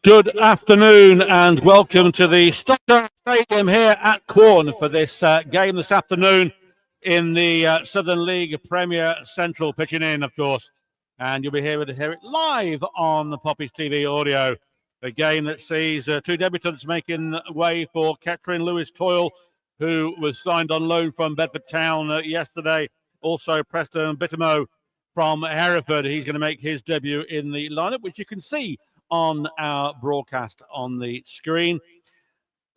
Good afternoon and welcome to the Stockton Stadium here at Quorn for this game this afternoon in the Southern League Premier Central, pitching in, of course. And you'll be able to hear it live on the Poppies TV audio. A game that sees two debutants making way for Catherine Lewis-Coyle, who was signed on loan from Bedford Town yesterday. Also, Preston Bittimo from Hereford. He's going to make his debut in the lineup, which you can see on our broadcast on the screen.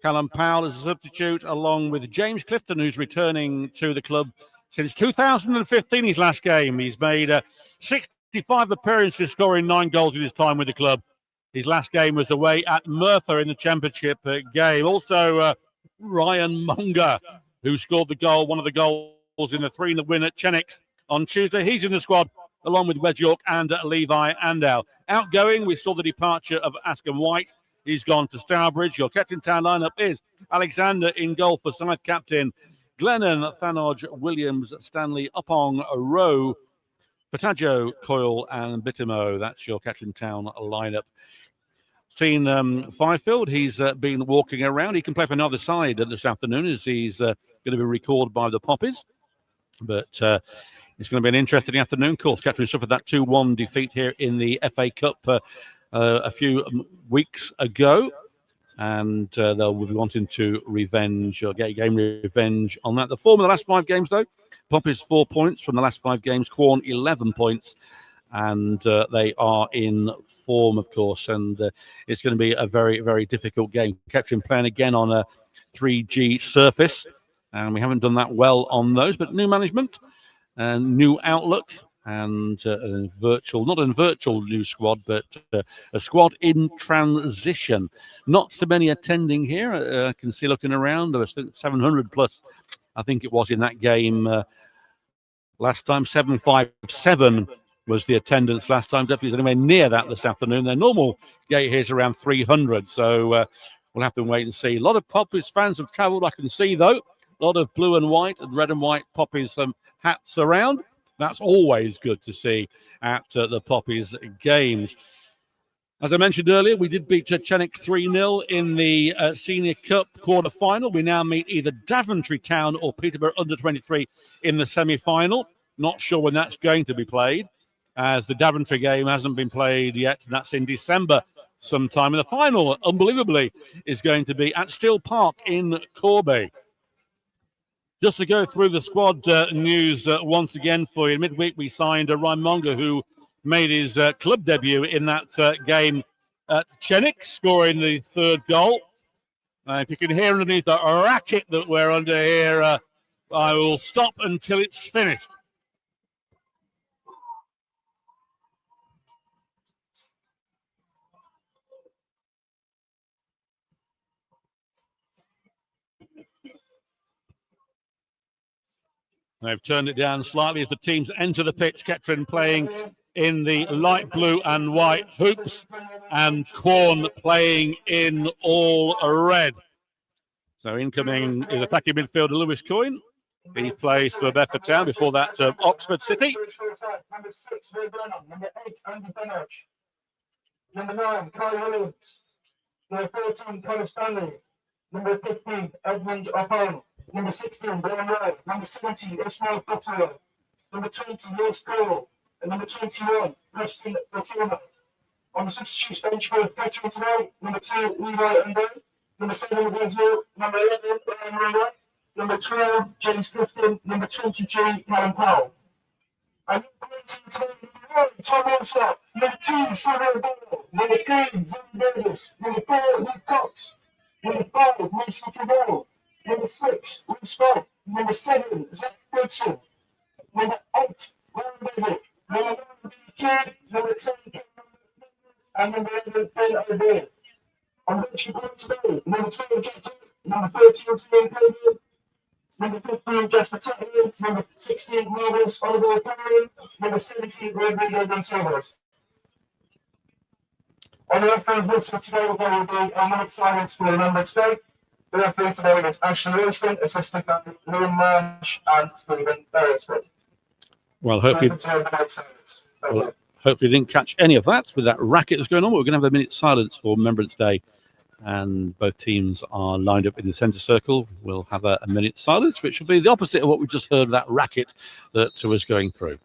Callum Powell is a substitute, along with James Clifton, who's returning to the club since 2015, his last game. He's made 65 appearances, scoring 9 goals in his time with the club. His last game was away at Merthyr in the Championship game. Also, Ryan Munger, who scored the goal, one of the goals in the 3-0 win at Chenix on Tuesday. He's in the squad, along with Wes York and Levi Andau. Outgoing, we saw the departure of Askham White. He's gone to Stourbridge. Your Catherine Town lineup is Alexander in goal for side captain, Glennon, Thanodge, Williams, Stanley, Upong, Rowe, Pataggio, Coyle and Bittimo. That's your Catherine Town lineup. Seen Fifield, he's been walking around. He can play for another side this afternoon as he's going to be recalled by the Poppies. But it's going to be an interesting afternoon. Of course, Catherine suffered that 2-1 defeat here in the FA Cup a few weeks ago. And they'll be wanting to revenge or get game revenge on that. The form of the last 5 games, though, Poppies 4 points from the last 5 games, Quorn 11 points. And they are in form, of course. And it's going to be a very, very difficult game. Catherine playing again on a 3G surface. And we haven't done that well on those. But new management and new outlook and a virtual, not a virtual new squad, but a squad in transition. Not so many attending here. I can see looking around, there was 700 plus, I think it was in that game last time. 757 was the attendance last time. Definitely is anywhere near that this afternoon. Their normal gate here is around 300, so we'll have to wait and see. A lot of Poppies fans have travelled, I can see, though. A lot of blue and white and red and white Poppies hats around. That's always good to see at the Poppies games. As I mentioned earlier, we did beat Chenix 3-0 in the Senior Cup quarter-final. We now meet either Daventry Town or Peterborough Under-23 in the semi-final. Not sure when that's going to be played, as the Daventry game hasn't been played yet, and that's in December sometime. And the final, unbelievably, is going to be at Still Park in Corby. Just to go through the squad news once again for you. Midweek, we signed Ryan Munger, who made his club debut in that game at Chenix, scoring the 3rd goal. If you can hear underneath the racket that we're under here, I will stop until it's finished. They've turned it down slightly as the teams enter the pitch. Kettering playing in the light blue and white hoops, and Quorn playing in all red. So incoming is attacking midfielder Lewis Coyne. He plays for Bedford Town, before that Oxford City. Number 6, Ray Blenheim. Number 8, Andy Benach. Number 9, Kyle Williams. Number 14, Connor Stanley. Number 15, Edmund Opon. Number 16, Brian Rowe. Number 17, Ismail Butterworth. Number 20, Lewis Cole. And number 21, Preston Batima. On the substitutes bench for Kettering today, number 2, Levi Endo. Number 7, Winslow. Number 11, Brian Rowe. Number 12, James Clifton. Number 23, Callum Powell. And number 18 today, number 1, Tom Olsop. Number 2, Savile Ball. Number 3, Zoe Davis. Number 4, Luke Cox. Number 5, Mason Cavell. Number 6, Luke Spike. Number 7, Zach Goodson. Number 8, Ryan Bezek. Number 9, Kid. Number 10, and number 11, Ben O'Brien. On bench report today, number 12, Jack Hook. Number 13, Sam Cogan. Number 15, Jasper Tutton. Number 16, Marvelous Oliver O'Brien. Number 17, Rodrigo Gonçalves. On the referee's whistle today, there will be a minute silence for Remembrance Day. The referee today is Ashley Royston, assistant Liam Marsh, and Stephen Beresford. Well, hopefully you didn't catch any of that with that racket that's going on. We're going to have a minute silence for Remembrance Day, and both teams are lined up in the centre circle. We'll have a minute silence, which will be the opposite of what we just heard, that racket that was going through.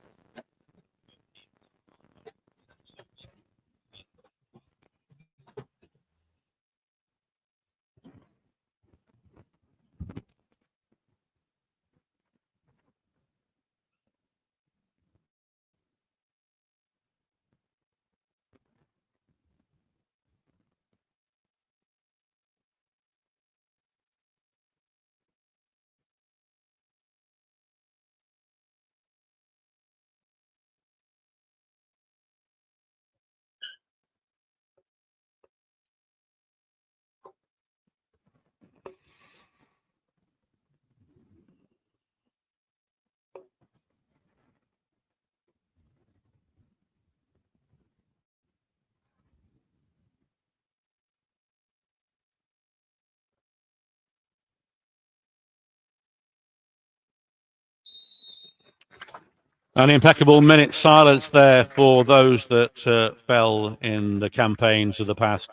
An impeccable minute silence there for those that fell in the campaigns of the past.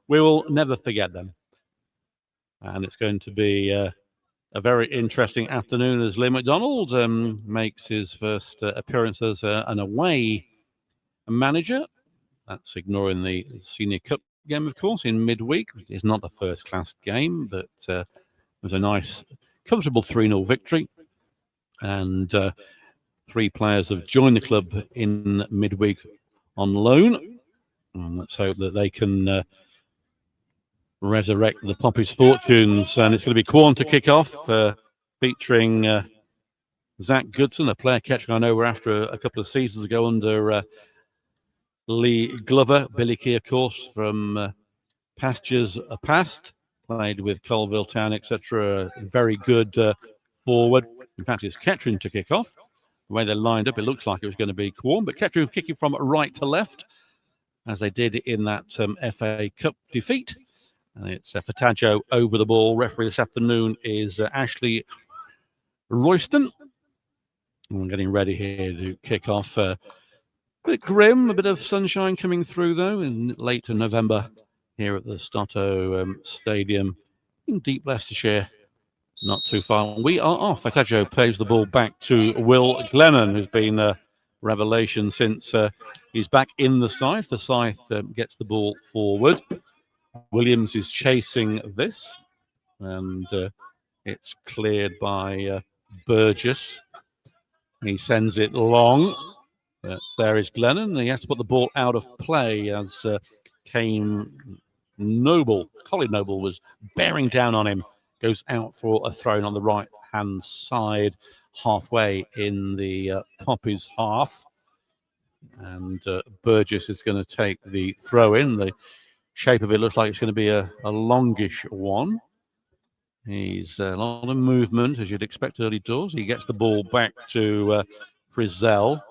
We will never forget them. And it's going to be a very interesting afternoon as Liam McDonald makes his first appearance as an away manager. That's ignoring the Senior Cup game, of course, in midweek. It's not a first-class game, but it was a nice, comfortable 3-0 victory. And 3 players have joined the club in midweek on loan. And let's hope that they can resurrect the Poppies' fortunes. And it's going to be Quorn to kick off, featuring Zach Goodson, a player catcher I know we're after a couple of seasons ago under Lee Glover. Billy Key, of course, from pastures past, played with Colville Town, etc. Very good forward. In fact, it's Kettering to kick off. The way they're lined up, it looks like it was going to be Quorn, but Kettering kicking from right to left, as they did in that FA Cup defeat. And it's Fataggio over the ball. Referee this afternoon is Ashley Royston. And we're getting ready here to kick off. A bit grim, a bit of sunshine coming through, though, in late November here at the Stotto Stadium in deep Leicestershire. Not too far. We are off. Fataggio plays the ball back to Will Glennon, who's been a revelation since he's back in the Scythe. The Scythe gets the ball forward. Williams is chasing this, and it's cleared by Burgess. He sends it long. There is Glennon. He has to put the ball out of play as Colin Noble was bearing down on him. Goes out for a throw-in on the right-hand side, halfway in the Poppies half. And Burgess is going to take the throw-in. The shape of it looks like it's going to be a longish one. He's a lot of movement, as you'd expect early doors. He gets the ball back to Frizzell.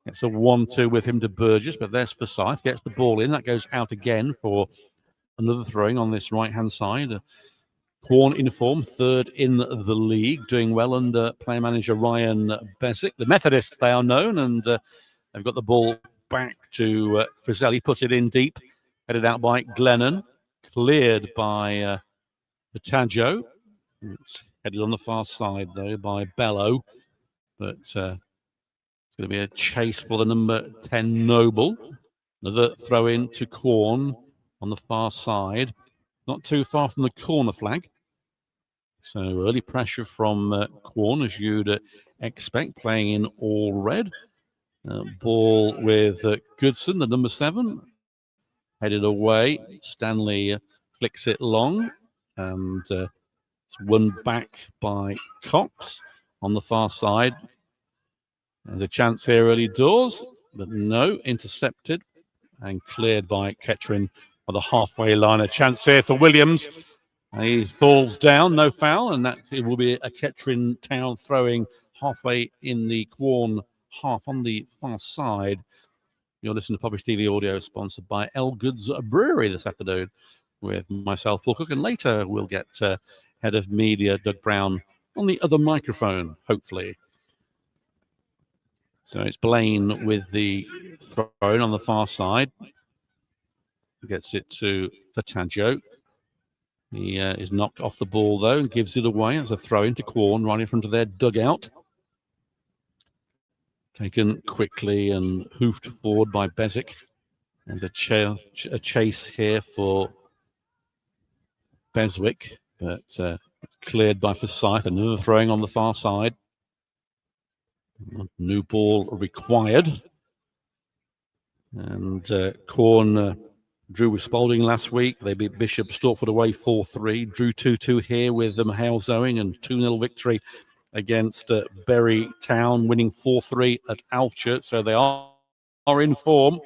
It's a 1-2 with him to Burgess, but there's Forsyth. Gets the ball in. That goes out again for another throwing on this right-hand side. Quorn in form, 3rd in the league, doing well under player manager Ryan Besick. The Methodists, they are known, and they've got the ball back to Frizzell. He puts it in deep, headed out by Glennon, cleared by Fataggio. It's headed on the far side, though, by Bello, but it's going to be a chase for the number 10 Noble. Another throw in to Quorn on the far side, not too far from the corner flag. So early pressure from Quorn, as you'd expect, playing in all red. Ball with Goodson, the number 7, headed away. Stanley flicks it long, and it's won back by Cox on the far side. There's a chance here early doors, but no, intercepted and cleared by Kettering on the halfway line. A chance here for Williams. He falls down, no foul, and that it will be a Kettering Town throwing halfway in the Quorn half on the far side. You're listening to Poppies TV audio, sponsored by Elgood's Brewery this afternoon with myself, Paul Cook, and later we'll get Head of Media Doug Brown on the other microphone, hopefully. So it's Blaine with the throw-in on the far side. Gets it to Fataggio. He is knocked off the ball, though, and gives it away as a throw-in to Quorn right in front of their dugout. Taken quickly and hoofed forward by Bezic. There's a chase here for Beswick, but cleared by Forsyth. Another throwing on the far side. New ball required. And Quorn drew with Spalding last week. They beat Bishop Stortford away 4-3. Drew 2-2 here with Hale Zoing, and 2-0 victory against Bury Town, winning 4-3 at Alfchurch. So they are in form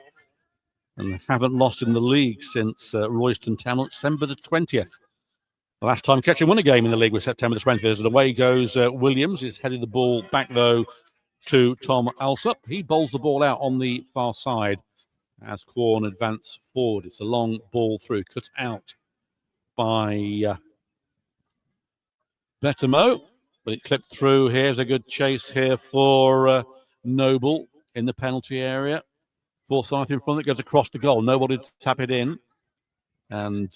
and haven't lost in the league since Royston Town on December the 20th. The last time Kettering won a game in the league was September the 20th. And away goes Williams. He's headed the ball back, though, to Tom Alsop. He bowls the ball out on the far side as Quorn advance forward. It's a long ball through, cut out by Betamo, but it clipped through. Here's a good chase here for Noble in the penalty area. Forsyth in front, it goes across the goal. Nobody to tap it in. And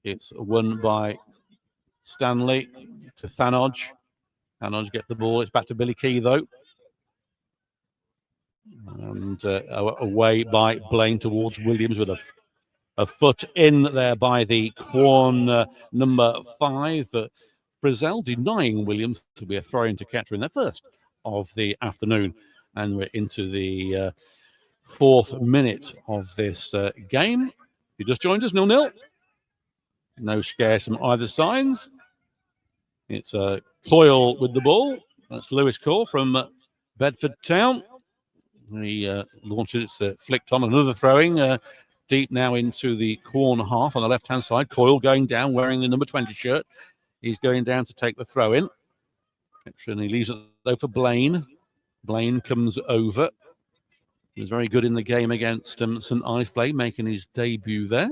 it's won by Stanley to Thanodge. Thanodge gets the ball. It's back to Billy Key, though. And away by Blaine towards Williams with a foot in there by the Quorn number 5. Frizzell denying Williams to be a throw-in to Kettering, their first of the afternoon. And we're into the 4th minute of this game. You just joined us, 0-0. No scares from either sides. It's Coyle with the ball. That's Lewis Core from Bedford Town. He launches it, flicked on. Another throwing deep now into the Quorn half on the left-hand side. Coyle going down, wearing the number 20 shirt. He's going down to take the throw-in. And he leaves it, though, for Blaine. Blaine comes over. He was very good in the game against St Ives, making his debut there.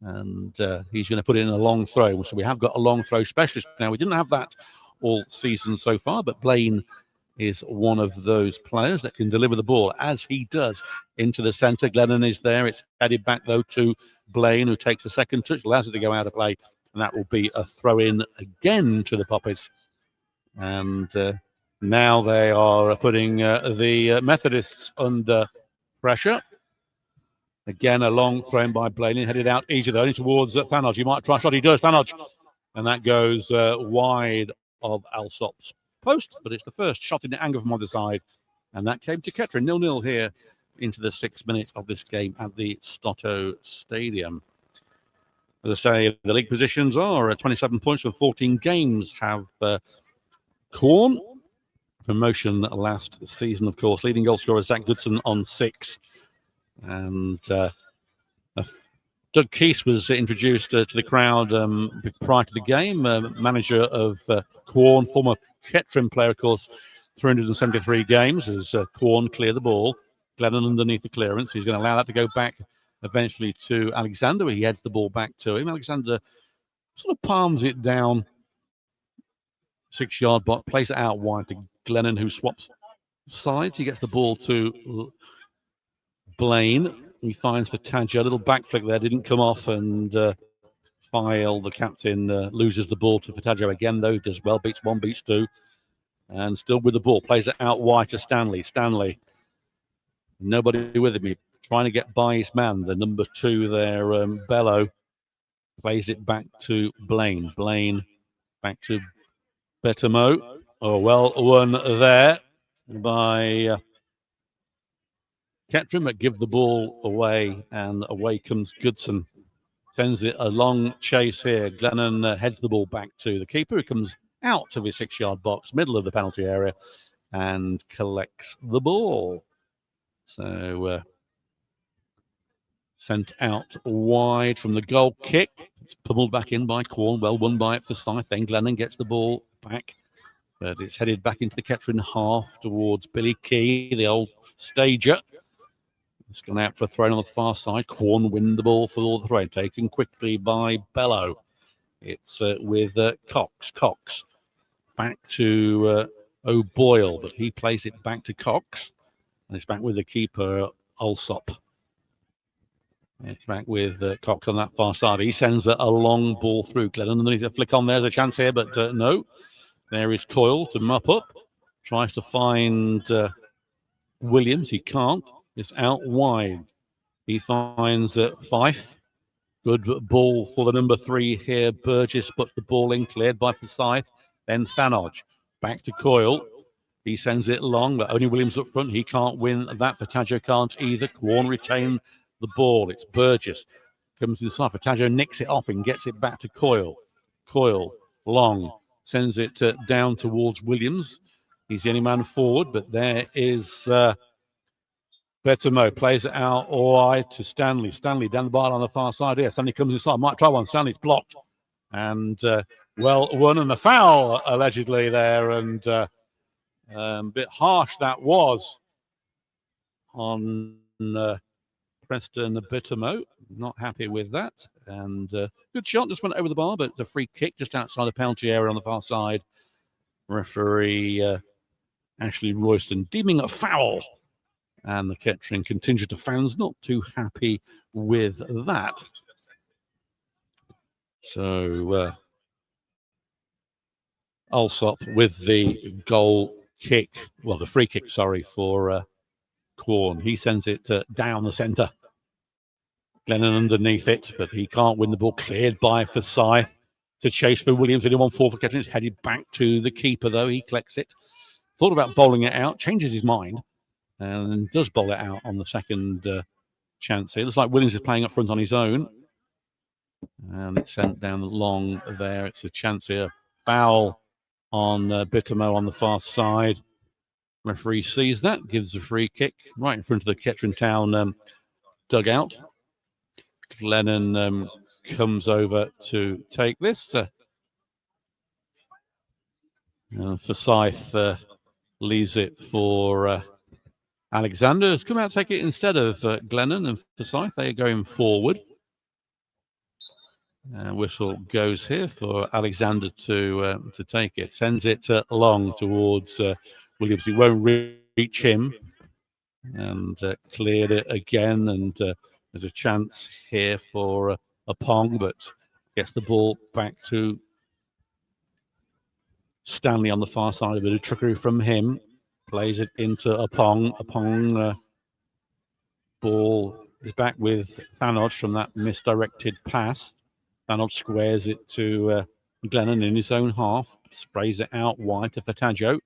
And he's going to put in a long throw. So we have got a long throw specialist now. We didn't have that all season so far, but Blaine is one of those players that can deliver the ball, as he does, into the centre. Glennon is there. It's headed back, though, to Blaine, who takes a second touch, allows it to go out of play, and that will be a throw-in again to the Poppies. And now they are putting the Methodists under pressure. Again, a long throw by Blaine, headed out easy, though, towards Thanodge. He might try a shot. He does, Thanodge. And that goes wide of Alsop's post, but it's the first shot in the angle from either side, and that came to Kettering. 0-0 here into the 6th minute of this game at the Stotto Stadium. As I say, the league positions are 27 points from 14 games. Have Quorn, promotion last season, of course. Leading goal scorer Zach Goodson on 6, and Doug Keese was introduced to the crowd prior to the game. Manager of Quorn, former Kettering player, of course, 373 games as Quorn clear the ball. Glennon underneath the clearance. He's going to allow that to go back eventually to Alexander. He heads the ball back to him. Alexander sort of palms it down 6-yard box, plays it out wide to Glennon, who swaps sides. He gets the ball to Blaine. He finds Fataggio. A little back flick there, didn't come off, and File, the captain, loses the ball to Fataggio again, though. Does well, beats 1, beats 2, and still with the ball. Plays it out wide to Stanley. Stanley, nobody with him. He trying to get by his man, the number 2 there, Bello. Plays it back to Blaine. Blaine back to Betamo. Oh, well won there by Kettering, but give the ball away, and away comes Goodson. Sends it a long chase here. Glennon heads the ball back to the keeper, who comes out of his 6-yard box, middle of the penalty area, and collects the ball. So sent out wide from the goal kick. It's pummeled back in by Quorn. Well won by Forsyth. Then Glennon gets the ball back, but it's headed back into the Kettering half towards Billy Key, the old stager. It's gone out for a throw on the far side. Quorn win the ball for all the throw, taken quickly by Bello. It's with Cox. Cox back to O'Boyle, but he plays it back to Cox. And it's back with the keeper, Alsop. It's back with Cox on that far side. He sends a long ball through. Glennon underneath a flick on. There's a chance here, but no. There is Coyle to mop up. Tries to find Williams. He can't. It's out wide. He finds Fife. Good ball for the number 3 here. Burgess puts the ball in, cleared by Forsyth. Then Thanodge. Back to Coyle. He sends it long, but only Williams up front. He can't win that. Fataggio can't either. Quorn retain the ball. It's Burgess. Comes inside. Fataggio nicks it off and gets it back to Coyle. Coyle, long. Sends it down towards Williams. He's the only man forward, but there is Betamo. Plays it out wide to Stanley. Stanley down the bar on the far side here. Stanley comes inside. Might try one. Stanley's blocked. And well won. And a foul allegedly there. And a bit harsh that was on Preston Bittermo. Not happy with that. And good shot, just went over the bar, but the free kick just outside the penalty area on the far side. Referee Ashley Royston deeming a foul. And the Kettering contingent of fans not too happy with that. So Alsop with the goal kick, well, the free kick, sorry, for Quorn. He sends it down the centre. Glennon underneath it, but he can't win the ball. Cleared by Forsyth to chase for Williams. Anyone fall for Kettering. It's headed back to the keeper, though. He collects it. Thought about bowling it out, changes his mind, and does bowl it out on the second chance here. Looks like Williams is playing up front on his own. And it's sent down long there. It's a chance here. Foul on Bittermo on the far side. Referee sees that, gives a free kick right in front of the Kettering Town dugout. Glennon comes over to take this. Forsyth leaves it for Alexander. Has come out to take it instead of Glennon and Forsyth. They are going forward. Whistle goes here for Alexander to take it. Sends it long towards Williams. He won't reach him. And cleared it again. And there's a chance here for a Pong, but gets the ball back to Stanley on the far side. A bit of trickery from him. Plays it into a Pong. A Pong ball is back with Thanodge from that misdirected pass. Thanodge squares it to Glennon in his own half. Sprays it out wide to Fataggio.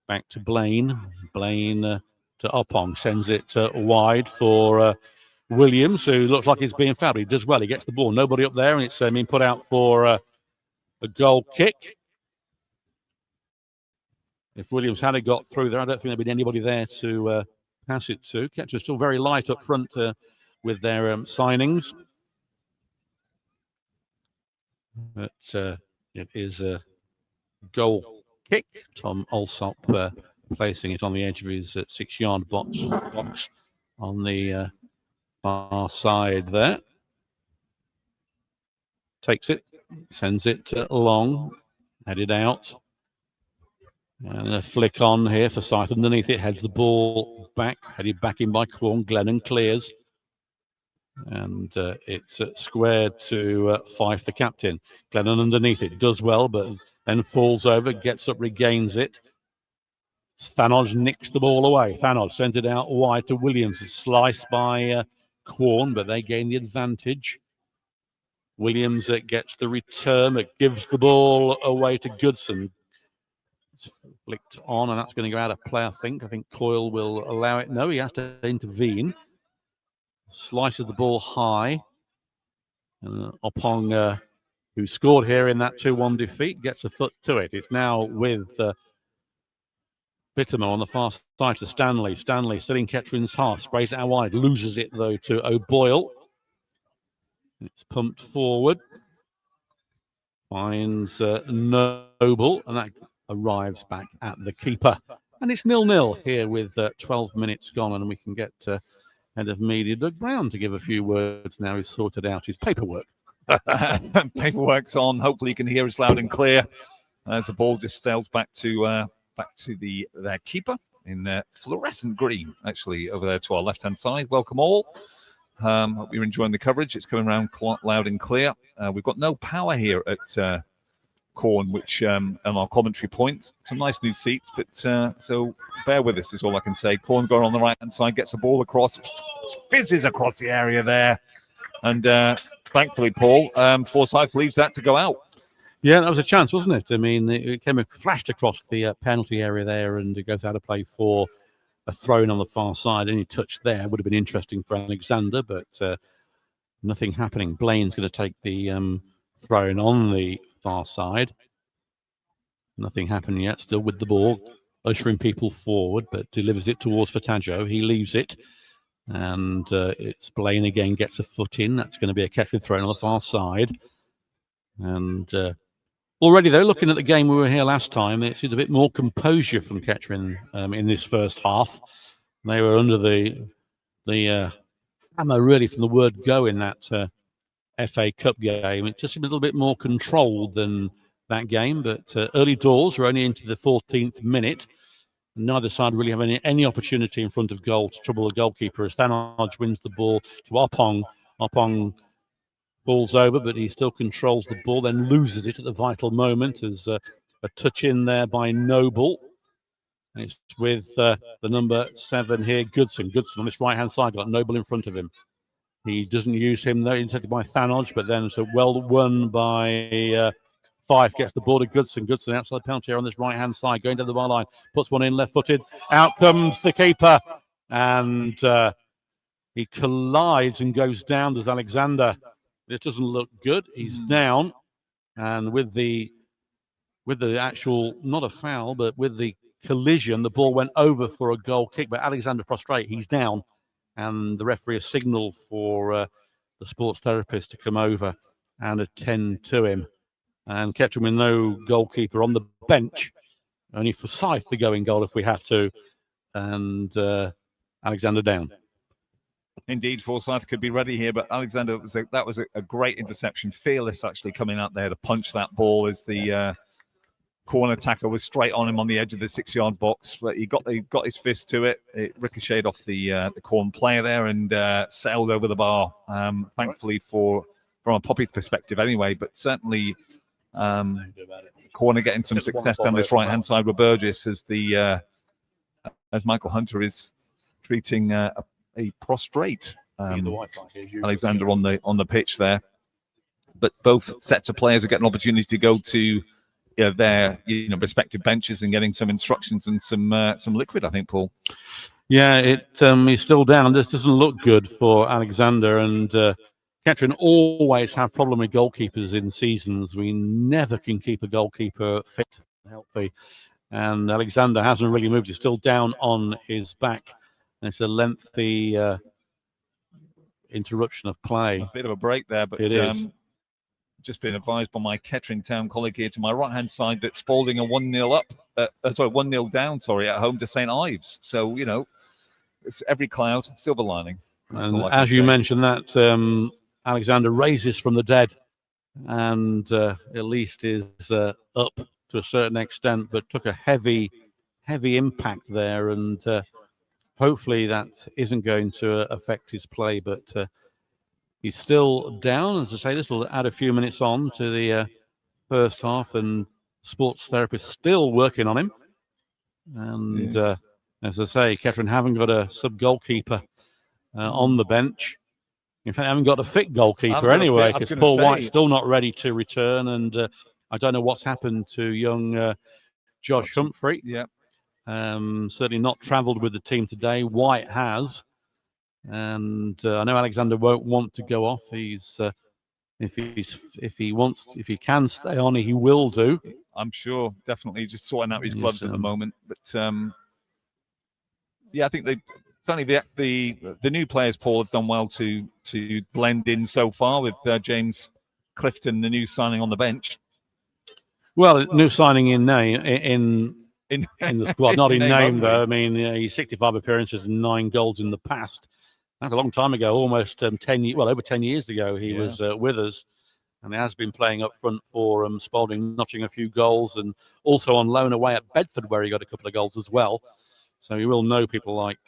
Back to Blaine. Blaine to Opong. Sends it wide for Williams, who looks like he's being fouled. He does well. He gets the ball. Nobody up there, and it's being put out for a goal kick. If Williams had got through there, I don't think there'd been anybody there to pass it to. Kettering still very light up front with their signings. But it is a goal kick. Tom Alsop placing it on the edge of his 6-yard box on the far side there. Takes it, sends it long, headed out. And a flick on here for Forsyth underneath it, heads the ball back, headed back in by Quorn. Glennon clears. And it's squared to Fife, the captain. Glennon underneath it, does well, but then falls over, gets up, regains it. Thanodge nicks the ball away. Thanodge sends it out wide to Williams. It's sliced by Quorn, but they gain the advantage. Williams gets the return, but gives the ball away to Goodson. It's flicked on, and that's going to go out of play, I think. I think Coyle will allow it. No, he has to intervene. Slices the ball high. Opong, who scored here in that 2-1 defeat, gets a foot to it. It's now with Bittermo on the far side to Stanley. Stanley still in Kettering's half. Sprays it out wide. Loses it, though, to O'Boyle. It's pumped forward. Finds Noble, and that arrives back at the keeper. And it's 0-0 here with 12 minutes gone, and we can get head of media, Doug Brown, to give a few words now he's sorted out his paperwork. Paperwork's on. Hopefully you can hear us loud and clear as the ball just sails back to their keeper in fluorescent green, actually, over there to our left-hand side. Welcome all. Hope you're enjoying the coverage. It's coming around loud and clear. We've got no power here at Quorn, which on our commentary point. Some nice new seats, but so bear with us is all I can say. Quorn going on the right-hand side, gets the ball across, fizzes across the area there, and thankfully, Paul, Forsyth leaves that to go out. Yeah, that was a chance, wasn't it? I mean, it flashed across the penalty area there, and it goes out of play for a throw-in on the far side. Any touch there would have been interesting for Alexander, but nothing happening. Blaine's going to take the throw-in on the far side. Nothing happening yet, still with the ball, ushering people forward, but delivers it towards Fataggio. He leaves it, and it's Blaine again, gets a foot in. That's going to be a catch-and throw-in on the far side. And already, though, looking at the game we were here last time, it seemed a bit more composure from Kettering in this first half. They were under the hammer, really, from the word go in that FA Cup game. It just seemed a little bit more controlled than that game, but early doors, we're only into the 14th minute. Neither side really have any opportunity in front of goal to trouble the goalkeeper as Thanoj wins the ball to Oppong. Oppong falls over, but he still controls the ball, then loses it at the vital moment as a touch in there by Noble. And it's with the number 7 here, Goodson. Goodson on this right-hand side, got Noble in front of him. He doesn't use him, though, intercepted by Thanoj, but then so well won by Fife, gets the ball to Goodson. Goodson outside the penalty area on this right-hand side, going down the byline, puts one in left-footed. Out comes the keeper, and he collides and goes down. There's Alexander. This doesn't look good. He's down, and with the actual, not a foul, but with the collision, the ball went over for a goal kick. But Alexander prostrate, he's down, and the referee has signalled for the sports therapist to come over and attend to him. And kept him with no goalkeeper on the bench, only Forsyth to go in goal if we have to, and Alexander down. Indeed, Forsyth could be ready here, but Alexander, that was a great interception. Fearless, actually, coming out there to punch that ball as the corner attacker was straight on him on the edge of the 6-yard box. But he got his fist to it. It ricocheted off the Quorn player there and sailed over the bar. Thankfully from a Poppies perspective, anyway. But certainly, Quorn getting some success down this right-hand side with Burgess as Michael Hunter is treating a prostrate Alexander on the pitch there, but both sets of players are getting an opportunity to go to their respective benches and getting some instructions and some liquid, I think, Paul. Yeah, he's still down. This doesn't look good for Alexander, and Kettering always have problem with goalkeepers in seasons. We never can keep a goalkeeper fit and healthy, and Alexander hasn't really moved. He's still down on his back. It's a lengthy interruption of play. A bit of a break there, but it is. Just been advised by my Kettering Town colleague here to my right-hand side that Spalding are 1-0 down, at home to St. Ives. So, it's every cloud, silver lining. And as you mentioned, that Alexander raises from the dead and at least is up to a certain extent, but took a heavy impact there, and hopefully that isn't going to affect his play, but he's still down. As I say, this will add a few minutes on to the first half, and sports therapist still working on him. And yes. As I say, Kettering haven't got a sub-goalkeeper on the bench. In fact, they haven't got a fit goalkeeper anyway, because Paul White's still not ready to return, and I don't know what's happened to young Josh Humphrey. Yeah. Certainly not travelled with the team today. White has, and I know Alexander won't want to go off. If he can stay on, he will do. I'm sure, definitely, just sorting out his gloves at the moment. But I think certainly the new players, Paul, have done well to blend in so far with James Clifton, the new signing on the bench. Well, new signing in name in the squad, not in name though. I mean, he's 65 appearances and 9 goals in the past. That's a long time ago, almost 10 years, well, over 10 years ago, he was with us. And he has been playing up front for Spalding, notching a few goals, and also on loan away at Bedford, where he got a couple of goals as well. So you will know people like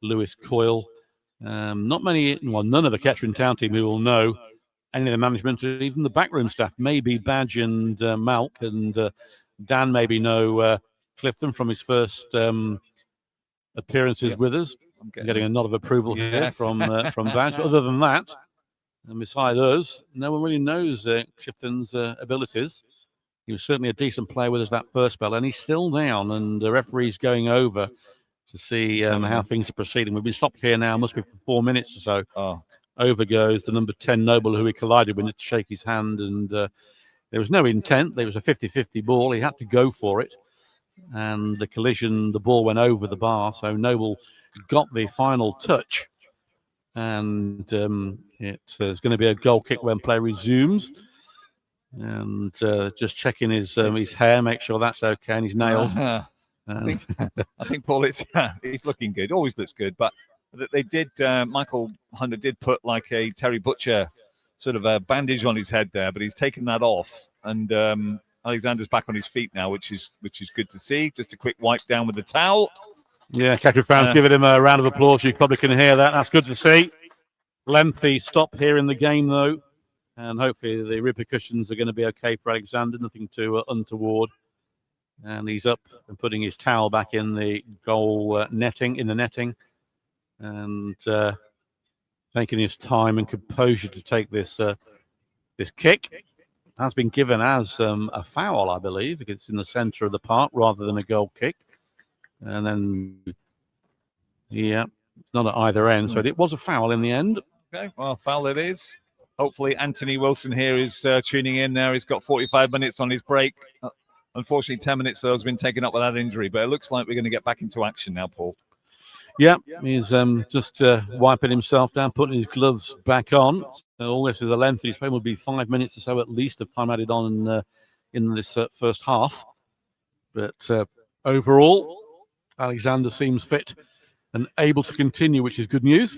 Lewis Coyle. Not many, well, none of the Kettering Town team who will know any of the management, or even the backroom staff. Maybe Badge and Malk, and Dan maybe know Clifton from his first appearances with us. I'm getting a nod of approval here from Badge. Other than that, and beside us, no one really knows Clifton's abilities. He was certainly a decent player with us that first spell, and he's still down, and the referee's going over to see how things are proceeding. We've been stopped here now, must be for 4 minutes or so. Oh. Over goes the number 10 Noble, who he collided with, to shake his hand, and there was no intent. There was a 50-50 ball. He had to go for it, and the collision, the ball went over the bar, so Noble got the final touch. And it's going to be a goal kick when play resumes. And just checking his hair, make sure that's okay, and his nails. I think Paul, he's looking good. Always looks good, but they did. Michael Hunter did put like a Terry Butcher sort of a bandage on his head there, but he's taken that off, and Alexander's back on his feet now, which is good to see. Just a quick wipe down with the towel. Yeah, Kettering fans giving him a round of applause. You probably can hear that. That's good to see. Lengthy stop here in the game, though, and hopefully the repercussions are going to be okay for Alexander. Nothing too untoward. And he's up and putting his towel back in the goal netting, and taking his time and composure to take this this kick. Has been given as a foul, I believe, because it's in the centre of the park rather than a goal kick. And then, yeah, it's not at either end. So it was a foul in the end. Okay, well, foul it is. Hopefully Anthony Wilson here is tuning in there. He's got 45 minutes on his break. Unfortunately, 10 minutes, though, has been taken up with that injury. But it looks like we're going to get back into action now, Paul. Yeah, he's just wiping himself down, putting his gloves back on. So all this is a lengthy. It's probably will be 5 minutes or so at least of time added on in this first half. But overall, Alexander seems fit and able to continue, which is good news.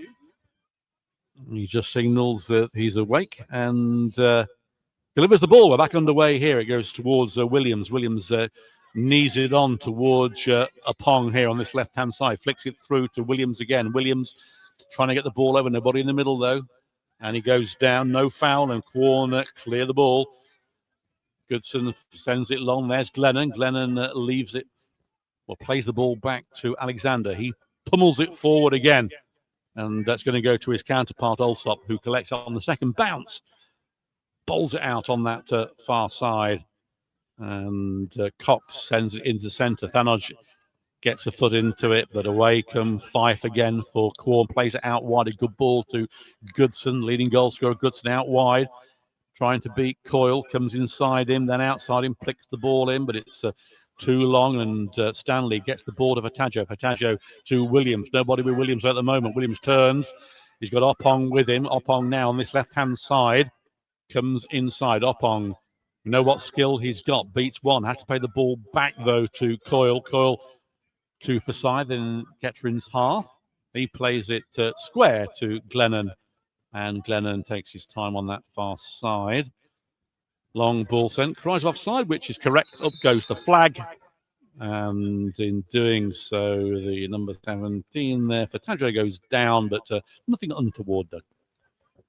He just signals that he's awake and delivers the ball. We're back underway here. It goes towards Williams. Williams knees it on towards Apong here on this left-hand side. Flicks it through to Williams again. Williams trying to get the ball over. Nobody in the middle, though. And he goes down. No foul. And Quorn clear the ball. Goodson sends it long. There's Glennon. Glennon leaves it. Well, plays the ball back to Alexander. He pummels it forward again. And that's going to go to his counterpart, Alsop, who collects on the second bounce. Bowls it out on that far side. And Cox sends it into the centre. Thanoj gets a foot into it, but away come Fife again for Quorn. Plays it out wide. A good ball to Goodson, leading goal scorer. Goodson out wide, trying to beat Coyle. Comes inside him, then outside him, flicks the ball in, but it's too long, and Stanley gets the ball to Fataggio. Fataggio to Williams. Nobody with Williams at the moment. Williams turns. He's got Oppong with him. Oppong now on this left-hand side. Comes inside. Oppong, you know what skill he's got. Beats one. Has to play the ball back, though, to Coyle. Coyle to Forsyth in Kettering's half. He plays it square to Glennon. And Glennon takes his time on that far side. Long ball sent. Cries offside, which is correct. Up goes the flag. And in doing so, the number 17 there for Fataggio goes down, but nothing untoward, Doug.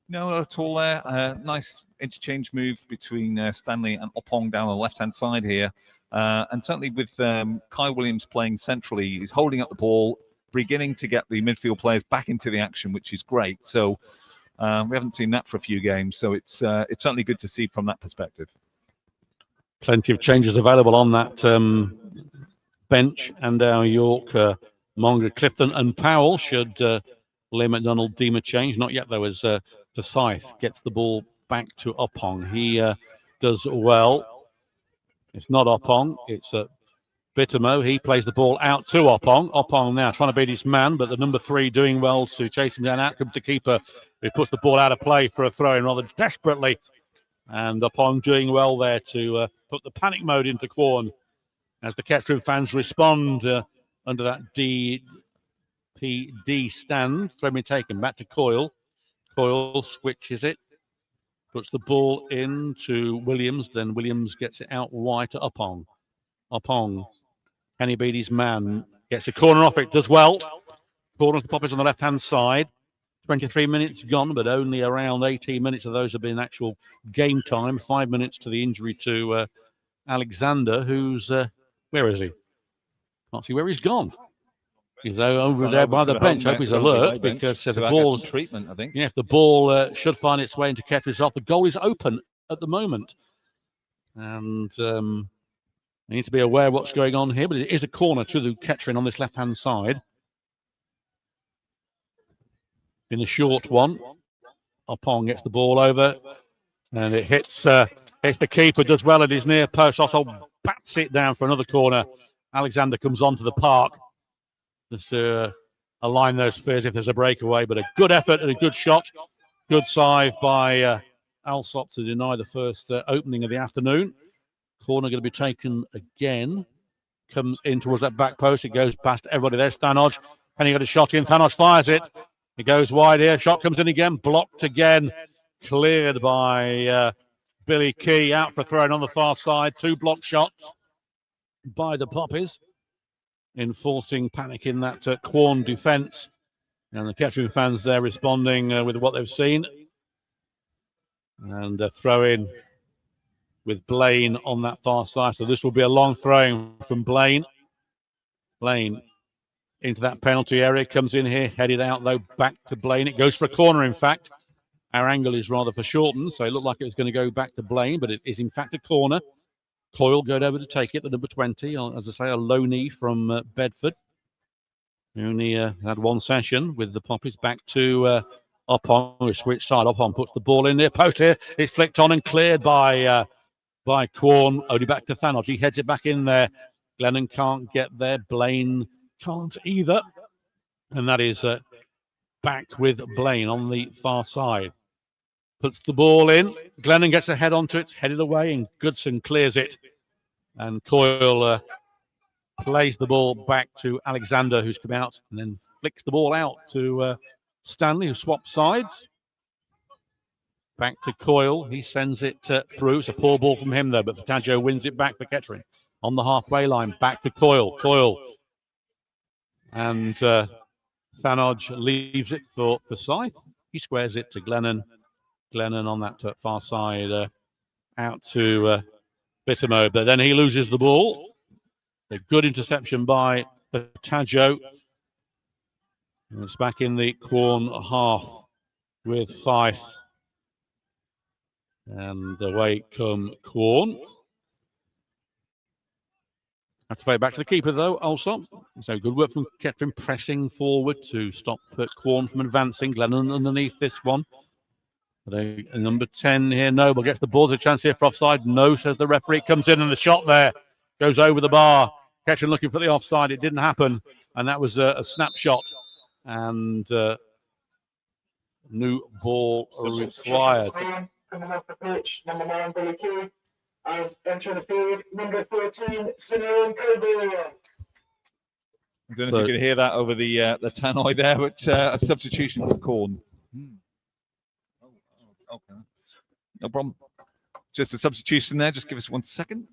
No, not at all there. Nice interchange move between Stanley and Oppong down on the left-hand side here. And certainly with Kai Williams playing centrally, he's holding up the ball, beginning to get the midfield players back into the action, which is great. So we haven't seen that for a few games. So it's certainly good to see from that perspective. Plenty of changes available on that bench. And York, Monga, Clifton and Powell should Lee McDonald deem a change. Not yet, though, as Forsyth gets the ball back to Oppong. He does well. It's not Oppong. It's Bittermo. He plays the ball out to Oppong. Oppong now trying to beat his man, but the number 3 doing well to chase him down. Out comes the keeper, who puts the ball out of play for a throw-in rather desperately. And Oppong doing well there to put the panic mode into Quorn as the Kettering fans respond under that PD stand. Throw me taken back to Coyle. Coyle switches it, puts the ball into Williams. Then Williams gets it out wide to Uppong. Uppong, Kenny Beattie's man, gets a corner off it, does well. Corner to Poppies on the left-hand side. 23 minutes gone, but only around 18 minutes of those have been actual game time. 5 minutes to the injury to Alexander, who's, where is he? Can't see where he's gone. He's over there by the bench. Hope he's alert because the ball's treatment, I think. Yeah, if the ball should find its way into Kettridge's off, the goal is open at the moment. And they need to be aware of what's going on here, but it is a corner to the Kettering on this left-hand side. In the short one, Uppong gets the ball over, and it hits the keeper, does well at his near post, also bats it down for another corner. Alexander comes onto the park just to align those fears if there's a breakaway, but a good effort and a good shot. Good save by Alsop to deny the first opening of the afternoon. Corner going to be taken again. Comes in towards that back post. It goes past everybody. There's Thanos. And he got a shot in. Thanos fires it. It goes wide here. Shot comes in again. Blocked again. Cleared by Billy Key. Out for throwing on the far side. 2 block shots by the Poppies, enforcing panic in that Quorn defence. And the Kettering fans there responding with what they've seen. And a throw in with Blaine on that far side. So this will be a long throwing from Blaine. Blaine into that penalty area, comes in here, headed out though, back to Blaine. It goes for a corner, in fact. Our angle is rather foreshortened, so it looked like it was going to go back to Blaine, but it is in fact a corner. Coyle going over to take it, the number 20, as I say, a loanee from Bedford. He only had 1 session with the Poppies. Back to Uppong, who switched side. Uppong puts the ball in there, post here. It's flicked on and cleared by Quorn. Only back to Thanos. He heads it back in there. Glennon can't get there. Blaine can't either. And that is back with Blaine on the far side. Puts the ball in. Glennon gets a head onto it, headed away, and Goodson clears it. And Coyle plays the ball back to Alexander, who's come out, and then flicks the ball out to Stanley, who swaps sides. Back to Coyle. He sends it through. It's a poor ball from him, though, but Fataggio wins it back for Kettering. On the halfway line, back to Coyle. Coyle. And Thanodge leaves it for Forsyth. He squares it to Glennon. Glennon on that far side out to Bittermo, but then he loses the ball. A good interception by Fataggio. And it's back in the Quorn half with Fife. And away come Quorn. Have to play it back to the keeper, though, also. So good work from Kettering, pressing forward to stop Quorn from advancing. Glennon underneath this one. Number 10 here, Noble gets the ball. There's a chance here for offside. No, says the referee. Comes in and the shot there goes over the bar. Kettering looking for the offside. It didn't happen. And that was a snapshot. And new ball required. Coming off the pitch, number 9, Billy Key. And entering the field, number 13, Simeon Kobe. I don't know if you can hear that over the tannoy there, but a substitution for Quorn. Okay, no problem. Just a substitution there. Just give us 1 second.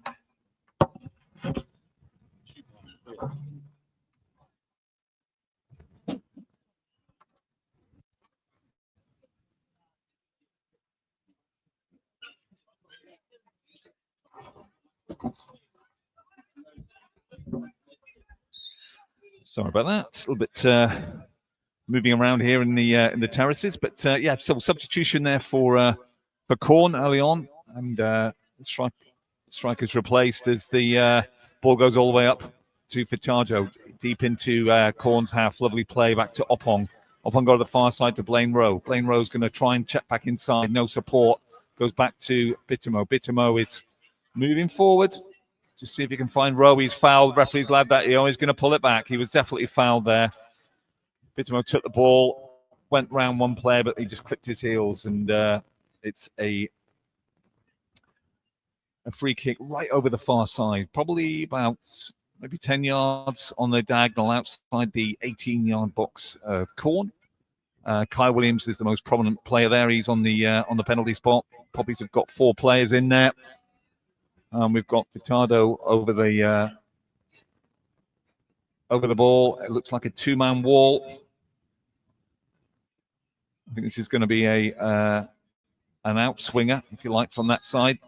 Sorry about that. A little bit moving around here in the terraces, but yeah, so substitution there for Quorn early on, and striker's replaced as the ball goes all the way up to Fataggio, deep into Quorn's half. Lovely play back to Uppong. Uppong got to the far side to Blaine Rowe. Blaine Rowe's going to try and check back inside. No support. Goes back to Bittermo. Bittermo is moving forward. Just see if you can find Rowe. He's fouled. Referee's allowed that. He's going to pull it back. He was definitely fouled there. Bittermo took the ball, went round one player, but he just clipped his heels, and it's a free kick right over the far side, probably about maybe 10 yards on the diagonal outside the 18-yard box of Quorn. Kai Williams is the most prominent player there. He's on the penalty spot. Poppies have got 4 players in there. We've got Furtado over the ball. It looks like a 2-man wall. I think this is going to be an outswinger, if you like, from that side.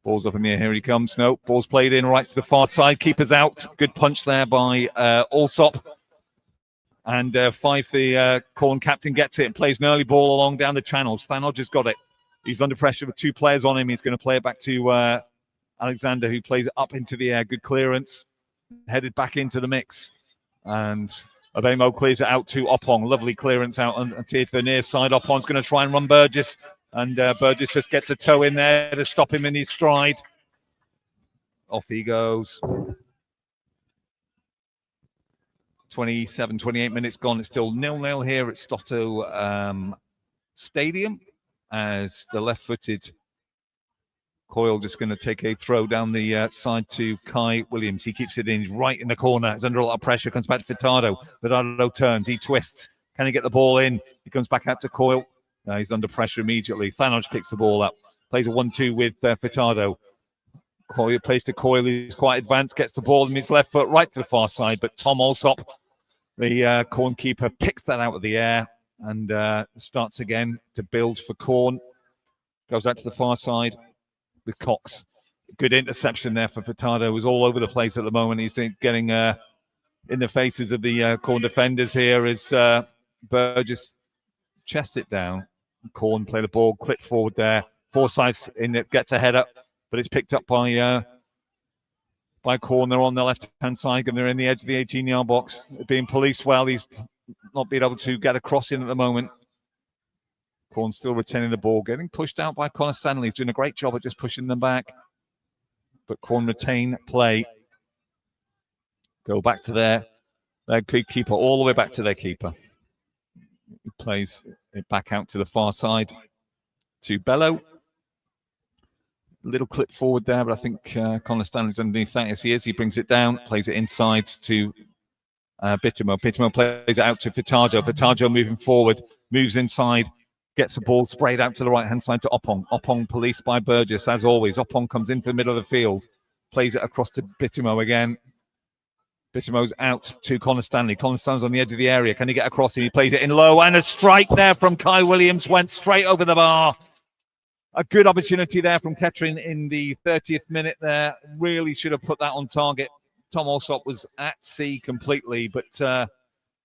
Ball's up in the air. Here he comes. No, ball's played in right to the far side. Keeper's out. Good punch there by Alsop. And Fife, the Quorn captain, gets it and plays an early ball along down the channels. Thanodge has got it. He's under pressure with 2 players on him. He's going to play it back to Alexander, who plays it up into the air. Good clearance. Headed back into the mix. And Abemo clears it out to Oppong. Lovely clearance out to the near side. Oppong's going to try and run Burgess. And Burgess just gets a toe in there to stop him in his stride. Off he goes. 28 minutes gone. It's still 0-0 here at Stotto Stadium, as the left-footed Coyle just going to take a throw down the side to Kai Williams. He keeps it in. He's right in the corner. He's under a lot of pressure. Comes back to Furtado. Furtado turns. He twists. Can he get the ball in? He comes back out to Coyle. He's under pressure immediately. Thanodge picks the ball up. Plays a 1-2 with Furtado. Coyle plays to Coyle. He's quite advanced. Gets the ball in his left foot right to the far side. But Tom Alsop, the Quorn keeper, picks that out of the air and starts again to build for Quorn. Goes out to the far side with Cox. Good interception there for Furtado. Was all over the place at the moment. He's getting in the faces of the Quorn defenders here as Burgess chests it down. Quorn play the ball, clip forward there. Forsyth in it, gets a header, but it's picked up by Quorn. They're on the left-hand side, and they're in the edge of the 18-yard box. Being policed well. He's not been able to get a cross in at the moment. Quorn still retaining the ball, getting pushed out by Connor Stanley. He's doing a great job at just pushing them back. But Quorn retain play. Go back to their keeper, all the way back to their keeper. He plays it back out to the far side to Bello. Little clip forward there, but I think Connor Stanley's underneath that. Yes, he is. He brings it down, plays it inside to Bittimo. Bittimo plays it out to Furtado. Furtado moving forward, moves inside, gets the ball sprayed out to the right-hand side to Oppong. Oppong policed by Burgess, as always. Oppong comes into the middle of the field, plays it across to Bittimo again. Bittimo's out to Connor Stanley. Connor Stanley's on the edge of the area. Can he get across? He plays it in low, and a strike there from Kai Williams went straight over the bar. A good opportunity there from Kettering in the 30th minute there. Really should have put that on target. Tom Alsop was at sea completely, but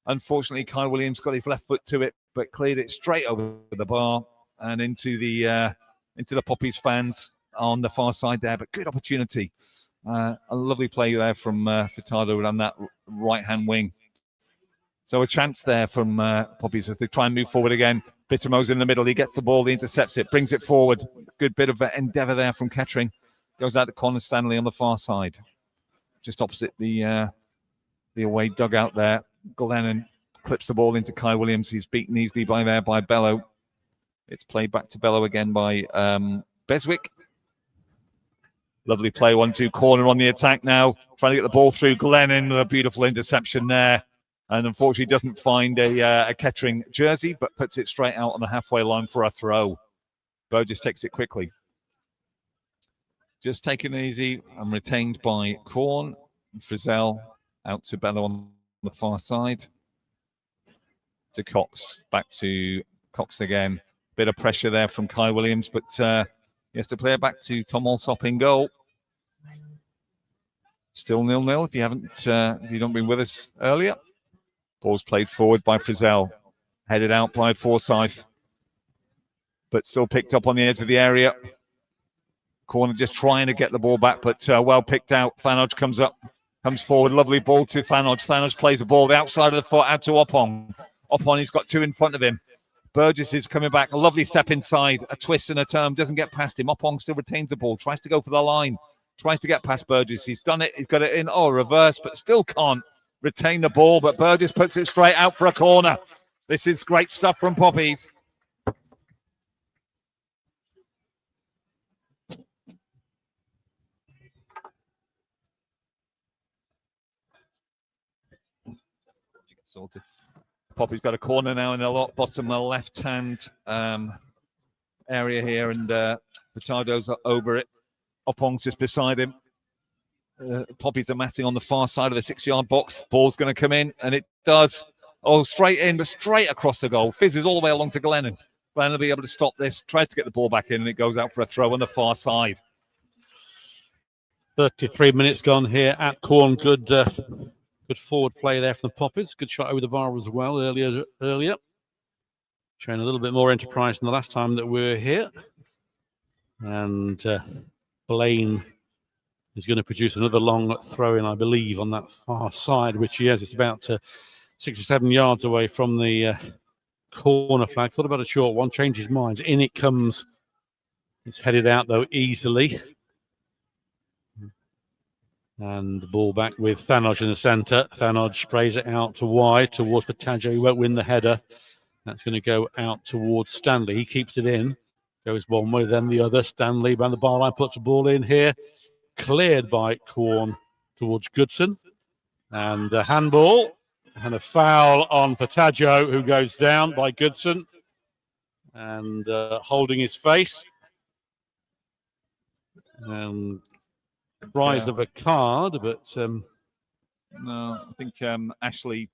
unfortunately Kai Williams got his left foot to it, but cleared it straight over the bar and into the Poppies fans on the far side there. But good opportunity. A lovely play there from Furtado on that right-hand wing. So a chance there from Poppies as they try and move forward again. Bittimo's in the middle. He gets the ball, he intercepts it, brings it forward. Good bit of endeavour there from Kettering. Goes out to Connor Stanley on the far side, just opposite the away dugout there. Glennon clips the ball into Kai Williams. He's beaten easily by Bello. It's played back to Bello again by Beswick. Lovely play, 1-2 corner on the attack now. Trying to get the ball through. Glennon with a beautiful interception there. And unfortunately doesn't find a Kettering jersey, but puts it straight out on the halfway line for a throw. Burgess takes it quickly. Just taken easy and retained by Quorn. Frizzell out to Bello on the far side. To Cox. Back to Cox again. Bit of pressure there from Kai Williams, but he has to play it back to Tom Alsop in goal. Still 0-0 if you haven't been with us earlier. Ball's played forward by Frizzell. Headed out by Forsyth. But still picked up on the edge of the area. Corner just trying to get the ball back, but well picked out. Thanodge comes forward. Lovely ball to Thanodge. Thanodge plays the ball the outside of the foot out to Oppong. Oppong, he's got 2 in front of him. Burgess is coming back. A lovely step inside. A twist and a turn. Doesn't get past him. Oppong still retains the ball. Tries to go for the line. Tries to get past Burgess. He's done it. He's got it in. Oh, reverse, but still can't retain the ball. But Burgess puts it straight out for a corner. This is great stuff from Poppies. sorted. Poppy's got a corner now in the lot bottom left-hand area here, and Furtado's over it. Oppong's just beside him. Poppies are massing on the far side of the 6-yard box. Ball's going to come in, and it does. Oh, straight in, but straight across the goal. Fizzes all the way along to Glennon. Glennon will be able to stop this. Tries to get the ball back in, and it goes out for a throw on the far side. 33 minutes gone here at Quorn. Good forward play there from the Poppies. Good shot over the bar as well earlier. Showing a little bit more enterprise than the last time that we were here. And Blaine is going to produce another long throw-in, I believe, on that far side, which he has. It's about 6 or 7 yards away from the corner flag. Thought about a short one, changed his mind. In it comes. It's headed out, though, easily. And the ball back with Thanodge in the centre. Thanodge sprays it out to wide towards Furtado. He won't win the header. That's going to go out towards Stanley. He keeps it in. Goes one way, then the other. Stanley by the bar line puts the ball in here. Cleared by Quorn towards Goodson. And a handball. And a foul on Furtado, who goes down by Goodson. And holding his face. And rise of a card, but no, I think Ashley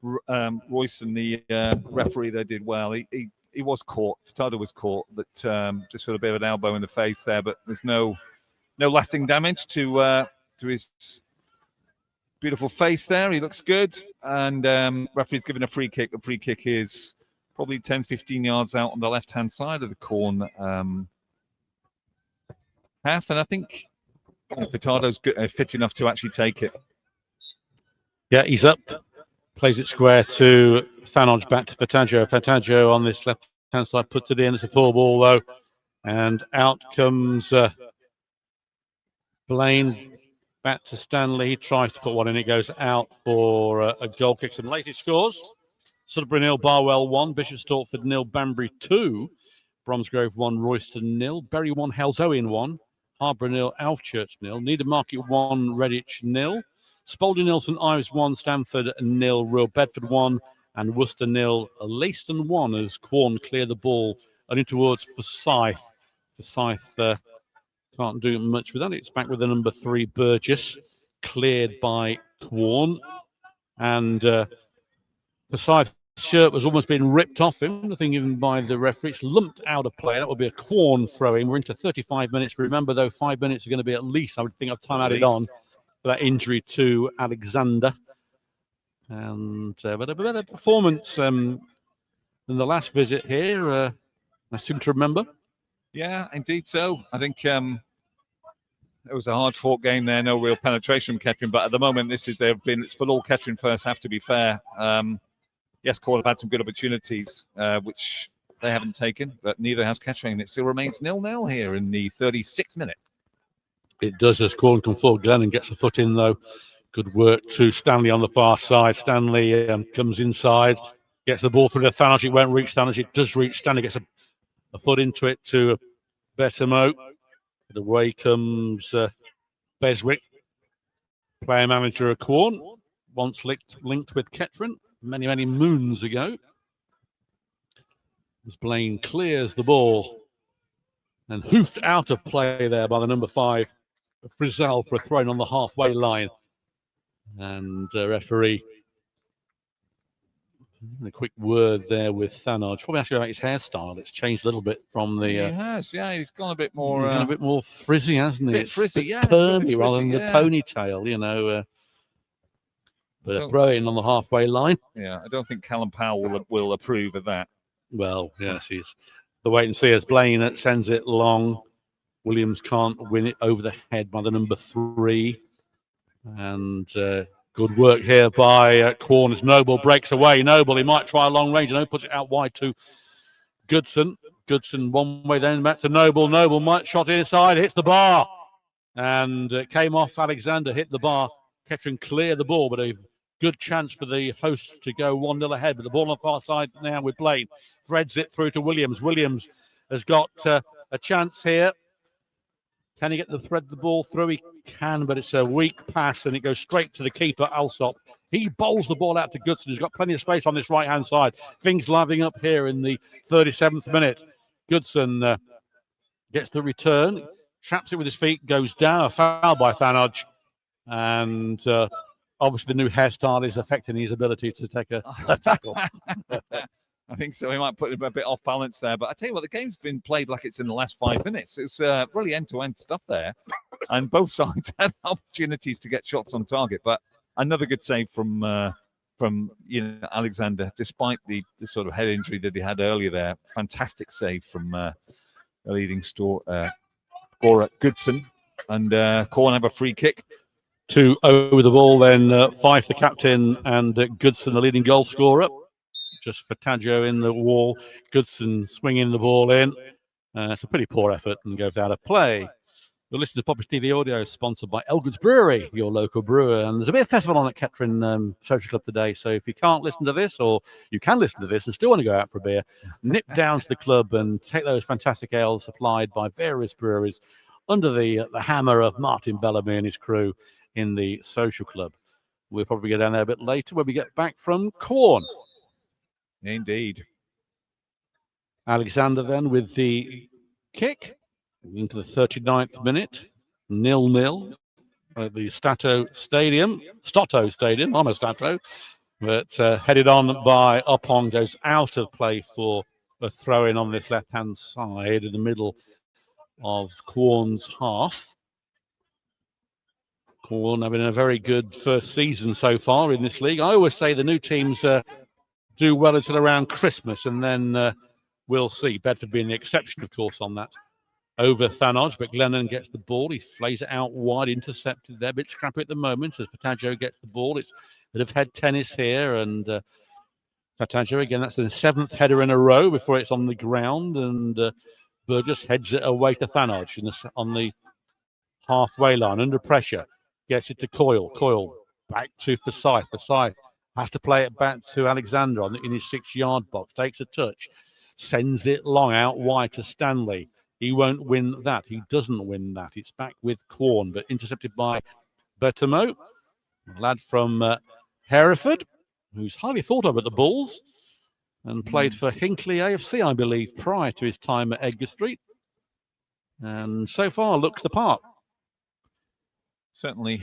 Royston, the referee, they did well. He was caught. Furtado was caught, but just with a bit of an elbow in the face there. But there's no lasting damage to his beautiful face there. He looks good, and referee's given a free kick. The free kick is probably 10-15 yards out on the left-hand side of the Quorn half, and I think Furtado's fit enough to actually take it. Yeah, he's up. Plays it square to Thanodge, back to Furtado. Furtado on this left-hand side puts it in. It's a poor ball, though. And out comes Blaine back to Stanley. He tries to put one in. It goes out for a goal kick. Some latest scores. Sudbury 0, Barwell 1, Bishop Stortford 0, Banbury 2, Bromsgrove 1, Royston 0, Bury 1, Halesowen 1, Harbour 0, Alfchurch 0, Needham Market 1, Redditch 0, Spalding 0, St Ives 1, Stamford 0, Royal Bedford 1, and Worcester 0, Leiston 1 as Quorn clear the ball only towards Forsyth. Forsyth can't do much with that. It's back with the number 3, Burgess, cleared by Quorn. And Forsyth's shirt was almost being ripped off him, I think even by the referee. It's lumped out of play. That would be a Quorn throw-in. We're into 35 minutes. Remember, though, 5 minutes are going to be at least, I would think, of time added on for that injury to Alexander. And but a better performance than the last visit here, I seem to remember. Yeah, indeed so. I think it was a hard-fought game there. No real penetration from Kettering, but at the moment, it's for all Kettering first, have to be fair. Yes, Quorn have had some good opportunities, which they haven't taken, but neither has Kettering. It still remains 0-0 here in the 36th minute. It does as Quorn come forward. Glennon gets a foot in, though. Good work to Stanley on the far side. Stanley comes inside, gets the ball through to Thanodge. It won't reach Thanodge. It does reach. Stanley gets a foot into it to Betamo. But away comes Beswick, player manager of Quorn, once linked with Kettering many, many moons ago. As Blaine clears the ball and hoofed out of play there by the number 5, Frizzell, for a throw on the halfway line. And referee, a quick word there with Thanodge. Probably ask you about his hairstyle. It's changed a little bit from the. He has, yeah. He's gone a bit more. A bit more frizzy, hasn't he? Bit frizzy, yeah. Permy rather than the ponytail, you know. But a throw in on the halfway line. Yeah, I don't think Callum Powell will approve of that. Well, yes, he's the wait and see as Blaine sends it long. Williams can't win it over the head by the number 3. And good work here by Quorn as Noble breaks away. Noble, he might try a long range. And puts it out wide to Goodson. Goodson one way, then back to Noble. Noble might shot inside, hits the bar. And came off Alexander, hit the bar. Kettering clear the ball, but a good chance for the hosts to go 1-0 ahead. But the ball on the far side now with Blaine. Threads it through to Williams. Williams has got a chance here. Can he get the thread the ball through? He can, but it's a weak pass and it goes straight to the keeper, Alsop. He bowls the ball out to Goodson, who's got plenty of space on this right-hand side. Things livening up here in the 37th minute. Goodson gets the return, traps it with his feet, goes down, a foul by Thanodge. And obviously the new hairstyle is affecting his ability to take a tackle. I think so. He might put him a bit off balance there. But I tell you what, the game's been played like it's in the last 5 minutes. It's really end-to-end stuff there. And both sides had opportunities to get shots on target. But another good save from Alexander, despite the sort of head injury that he had earlier there. Fantastic save from the leading scorer, Goodson. And Quorn have a free kick. 2 over the ball, then Fife, the captain, and Goodson, the leading goal scorer. Just Fataggio in the wall, Goodson swinging the ball in. It's a pretty poor effort and goes out of play. You'll listen to Poppies TV Audio, sponsored by Elgood's Brewery, your local brewer. And there's a bit of festival on at Kettering Social Club today. So if you can't listen to this, or you can listen to this and still want to go out for a beer, nip down to the club and take those fantastic ales supplied by various breweries under the hammer of Martin Bellamy and his crew in the Social Club. We'll probably go down there a bit later when we get back from Quorn. Indeed. Alexander then with the kick into the 39th minute, 0-0 at the Stotto Stadium. I'm a Stotto, but headed on by Opong, goes out of play for a throw-in on this left-hand side in the middle of Quorn's half. Quorn having a very good first season so far in this league. I always say the new teams do well until around Christmas, and then we'll see. Bedford being the exception, of course, on that. Over Thanodge, but Glennon gets the ball. He flays it out wide, intercepted there. A bit scrappy at the moment as Fataggio gets the ball. It's a bit of head tennis here, and Fataggio, again, that's the 7th header in a row before it's on the ground, and Burgess heads it away to Thanodge on the halfway line, under pressure. Gets it to Coyle. Coyle back to Forsyth. Forsyth has to play it back to Alexander in his 6-yard box. Takes a touch. Sends it long out wide to Stanley. He won't win that. He doesn't win that. It's back with Quorn, but intercepted by Bertamo, a lad from Hereford, who's highly thought of at the Bulls and played for Hinckley AFC, I believe, prior to his time at Edgar Street. And so far looks the part. Certainly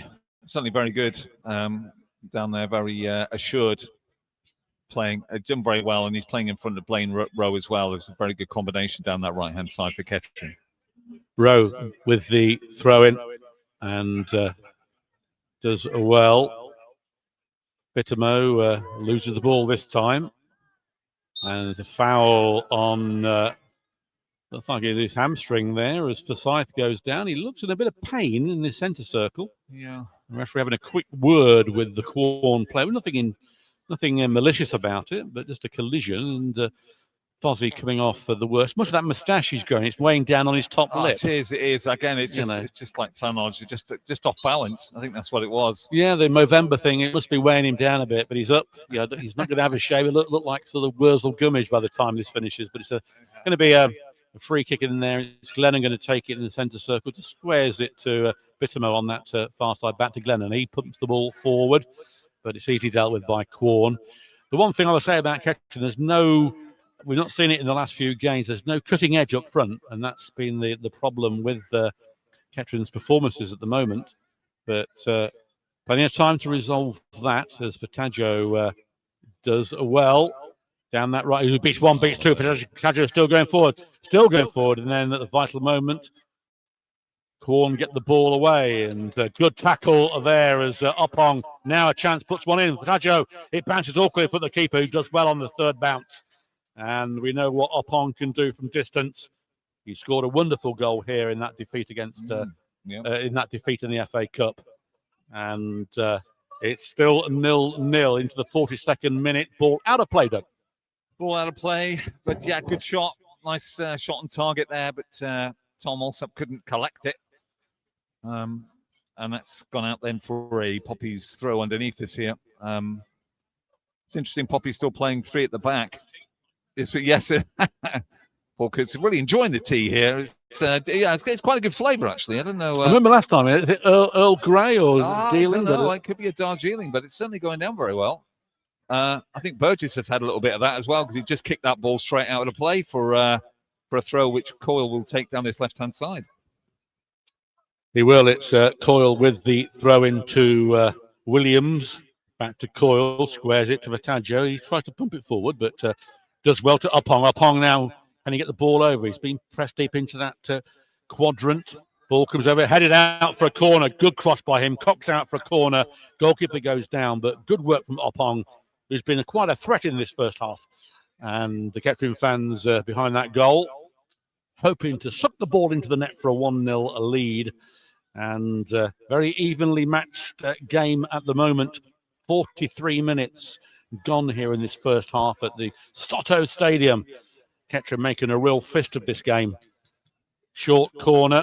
very good down there, very assured, playing, done very well, and he's playing in front of Blaine Rowe as well. It's a very good combination down that right-hand side for Kettering. Rowe with the throw-in and does well. Bittermo loses the ball this time, and there's a foul on his hamstring there as Forsyth goes down. He looks in a bit of pain in the centre circle. Yeah. The referee having a quick word with the Quorn player. Nothing malicious about it, but just a collision. And Fozzie coming off for the worst. Much of that moustache he's going, it's weighing down on his top lip. It is. Again, it's just like Thanodge. It's just off balance. I think that's what it was. Yeah, the Movember thing, it must be weighing him down a bit, but he's up. Yeah, he's not going to have a shave. It look like sort of Wurzel Gummidge by the time this finishes, but it's going to be a free kick in there. It's Glennon going to take it in the centre circle, just squares it to Bittermo on that far side, back to Glennon. He pumps the ball forward, but it's easily dealt with by Quorn. The one thing I would say about Kettering, we've not seen it in the last few games, there's no cutting edge up front, and that's been the problem with Kettering's performances at the moment. But plenty of time to resolve that as Fataggio does well. Down that right, who beats one, beats two. Fataggio still going forward, and then at the vital moment, Quorn get the ball away, and good tackle there as Opong now a chance puts one in. Fataggio, it bounces awkwardly for the keeper, who does well on the third bounce, and we know what Opong can do from distance. He scored a wonderful goal here in that defeat against in that defeat in the FA Cup, and it's still 0-0 into the 42nd minute. Ball out of play, Doug. Ball out of play, but yeah, good shot. Nice shot on target there, but Tom Alsop couldn't collect it. And that's gone out then for a Poppies throw underneath us here. It's interesting, Poppies still playing three at the back. Yes, It's really enjoying the tea here. It's quite a good flavour, actually. I don't know. I remember last time, is it Earl Grey or I Dealing? don't know. It could be a Darjeeling, but it's certainly going down very well. I think Burgess has had a little bit of that as well because he just kicked that ball straight out of the play for a throw, which Coyle will take down this left-hand side. He will. It's Coyle with the throw into Williams. Back to Coyle, squares it to Vataggio. He tries to pump it forward, but does well to Opong. Opong now, can he get the ball over? He's been pressed deep into that quadrant. Ball comes over, headed out for a corner. Good cross by him. Cox out for a corner. Goalkeeper goes down, but good work from Opong, who's been quite a threat in this first half. And the Kettering fans behind that goal, hoping to suck the ball into the net for a 1-0 lead. And very evenly matched game at the moment. 43 minutes gone here in this first half at the Stotto Stadium. Kettering making a real fist of this game. Short corner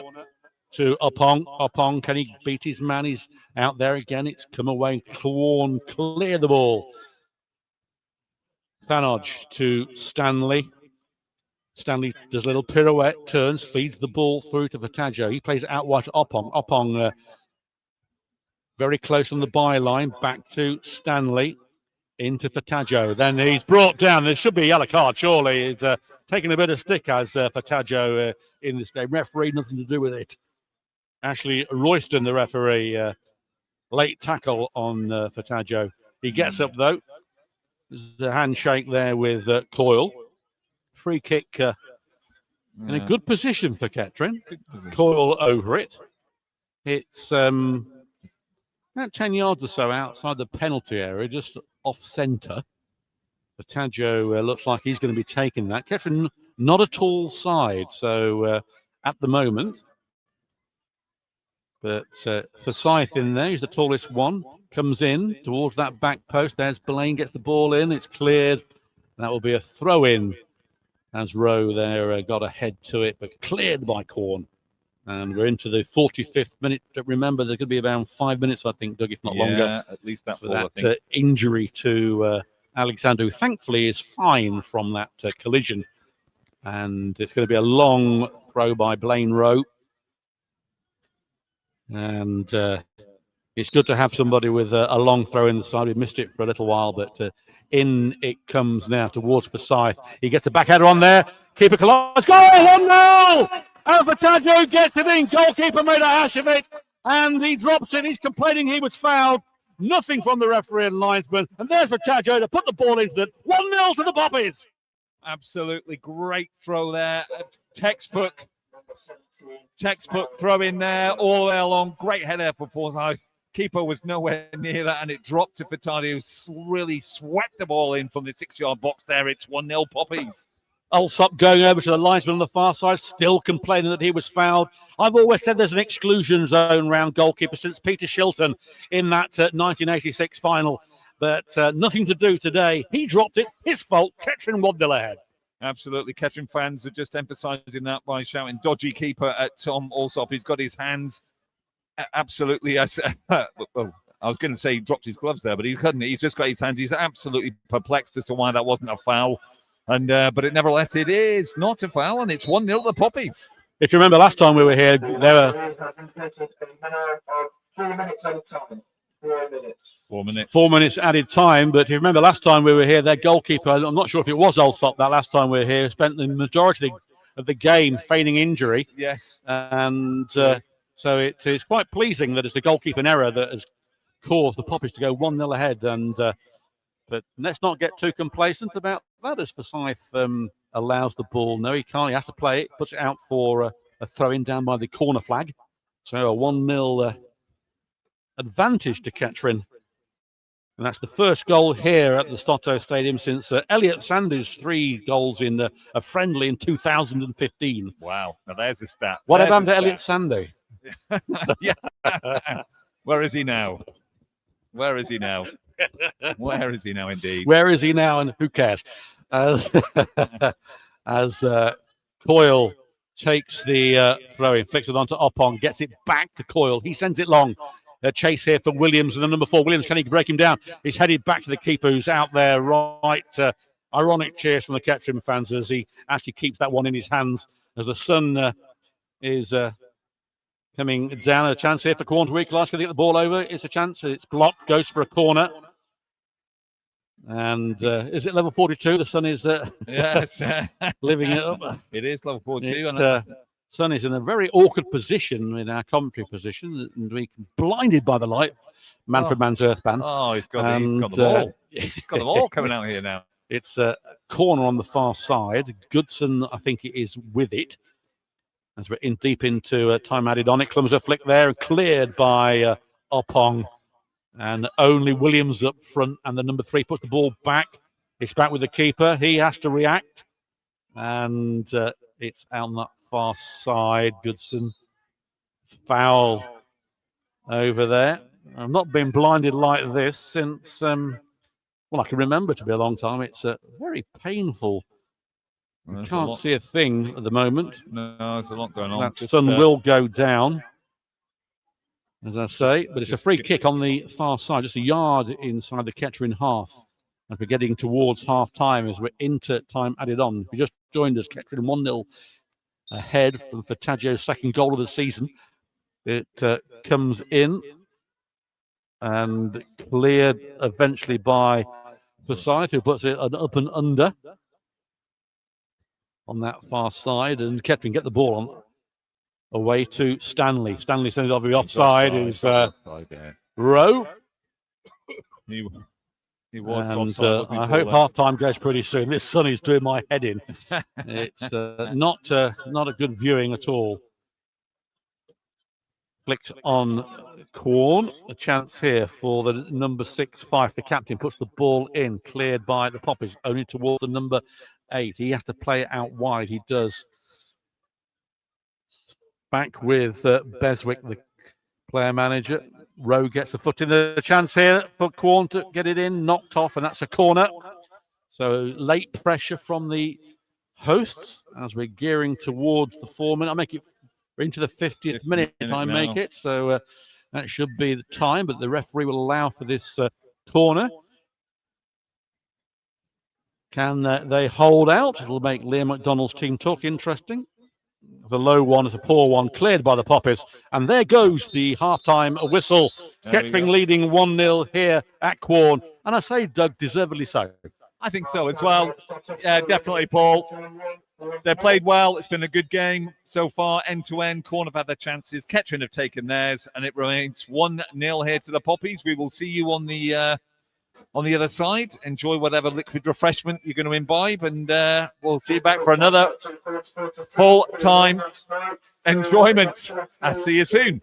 to Opong. Opong, can he beat his man? He's out there again. It's come away. Quorn clear the ball. Thanodge to Stanley. Stanley does a little pirouette, turns, feeds the ball through to Vataggio. He plays it out wide to Opong. Opong very close on the byline, back to Stanley, into Vataggio. Then he's brought down. There should be a yellow card, surely. He's taking a bit of stick as Vataggio in this game. Referee, nothing to do with it. Ashley Royston, the referee, late tackle on Vataggio. He gets up, though. There's a handshake there with Coyle. Free kick in a good position for Kettering. Coyle over it. It's about 10 yards or so outside the penalty area, just off centre. Vataggio looks like he's going to be taking that. Kettering not a tall side, so at the moment. But Forsyth in there, he's the tallest one. Comes in towards that back post. There's Blaine, gets the ball in. It's cleared. That will be a throw-in as Rowe there got a head to it, but cleared by Quorn. And we're into the 45th minute. Remember, there's going to be around 5 minutes, I think, Doug, if not longer. At least that for that injury to Alexander, who thankfully is fine from that collision. And it's going to be a long throw by Blaine Rowe. And it's good to have somebody with a long throw in the side. We missed it for a little while, but in it comes now towards Forsyth. He gets a backheader on there. Keeper collides. Goal! 1-0! And Vataggio gets it in. Goalkeeper made a hash of it. And he drops it. He's complaining he was fouled. Nothing from the referee and linesman. And there's Vataggio to put the ball into it. 1-0 to the Poppies. Absolutely great throw there. Textbook throw in there all the way along. Great header for Forsyth. Keeper was nowhere near that, and it dropped to Vataggio, who really swept the ball in from the 6-yard box there. It's 1-0 Poppies. Alsop going over to the linesman on the far side, still complaining that he was fouled. I've always said there's an exclusion zone around goalkeeper since Peter Shilton in that 1986 final, but nothing to do today. He dropped it. His fault. Kettering 1-0 ahead. Absolutely. Kettering fans are just emphasising that by shouting dodgy keeper at Tom Alsop. He's got his hands absolutely. Well, I was going to say he dropped his gloves there, but he couldn't. He's just got his hands. He's absolutely perplexed as to why that wasn't a foul. And but it nevertheless, it is not a foul, and it's 1-0 the Poppies. If you remember last time we were here, there were 4 minutes at a time. 4 minutes. 4 minutes. 4 minutes added time. But if you remember last time we were here, their goalkeeper, I'm not sure if it was Alsop that last time we were here, spent the majority of the game feigning injury. Yes. And so it is quite pleasing that it's the goalkeeping error that has caused the Poppies to go 1-0 ahead. And but let's not get too complacent about that as Forsyth allows the ball. No, he can't. He has to play it. Puts it out for a throw-in down by the corner flag. So a 1-0 advantage to Kettering. And that's the first goal here at the Stotto Stadium since Elliot Sandu's 3 goals in a friendly in 2015. Wow. Now there's a stat. What about Elliot Sandu? Yeah. Where is he now? Where is he now? Where is he now, indeed? Where is he now, and who cares? As Coyle takes the throw-in, flicks it onto Opong, gets it back to Coyle. He sends it long. A chase here for Williams, and the number 4. Williams, can he break him down? He's headed back to the keeper, who's out there right ironic cheers from the Kettering fans as he actually keeps that one in his hands as the sun is coming down. A chance here for Quorn to equalise. Can they get the ball over? It's a chance. It's blocked. Goes for a corner. And is it level 42? The sun is yes, living it up. It is level 42. Sun is in a very awkward position in our commentary position, and we blinded by the light. Manfred Mann's Earthband. Oh, he's got the ball. He's got the ball coming out here now. It's a corner on the far side. Goodson, I think, it is with it. As we're in deep into time added on. It comes a flick there, cleared by Opong. And only Williams up front, and the number 3 puts the ball back. It's back with the keeper. He has to react. And it's out on that far side. Goodson. Foul over there. I've not been blinded like this since, well, I can remember to be a long time. It's very painful. I can't see a thing at the moment. No, there's a lot going on. That sun will go down, as I say, but it's a free kick on the far side, just a yard inside the Kettering half. And we're getting towards half time as we're into time added on. If you just joined us, Kettering 1-0 ahead from Fataggio's second goal of the season. It comes in and cleared eventually by Forsyth, who puts it up and under on that far side, and Kettering get the ball on away to Stanley. Stanley sends it off the offside. Is Rowe. He was and offside, I hope half time goes pretty soon. This sun is doing my head in. It's not a good viewing at all. Flicked on Quorn. A chance here for the number 6, Fife. The captain puts the ball in, cleared by the Poppies, only towards the number 8. He has to play it out wide. He does. Back with Beswick, the player manager. Rowe gets the foot in. The chance here for Quorn to get it in, knocked off, and that's a corner. So late pressure from the hosts as we're gearing towards the 4 minute. I make it into the 50th minute. I make it, so that should be the time. But the referee will allow for this corner. Can they hold out? It'll make Liam McDonald's team talk interesting. The low one is a poor one, cleared by the Poppies. And there goes the half-time whistle. Kettering leading 1-0 here at Quorn. And I say, Doug, deservedly so. I think so as well. Yeah, definitely, Paul. They played well. It's been a good game so far, end-to-end. Quorn have had their chances. Kettering have taken theirs. And it remains 1-0 here to the Poppies. We will see you on the other side. Enjoy whatever liquid refreshment you're going to imbibe, and we'll see you back for another full-time enjoyment. I'll see you soon.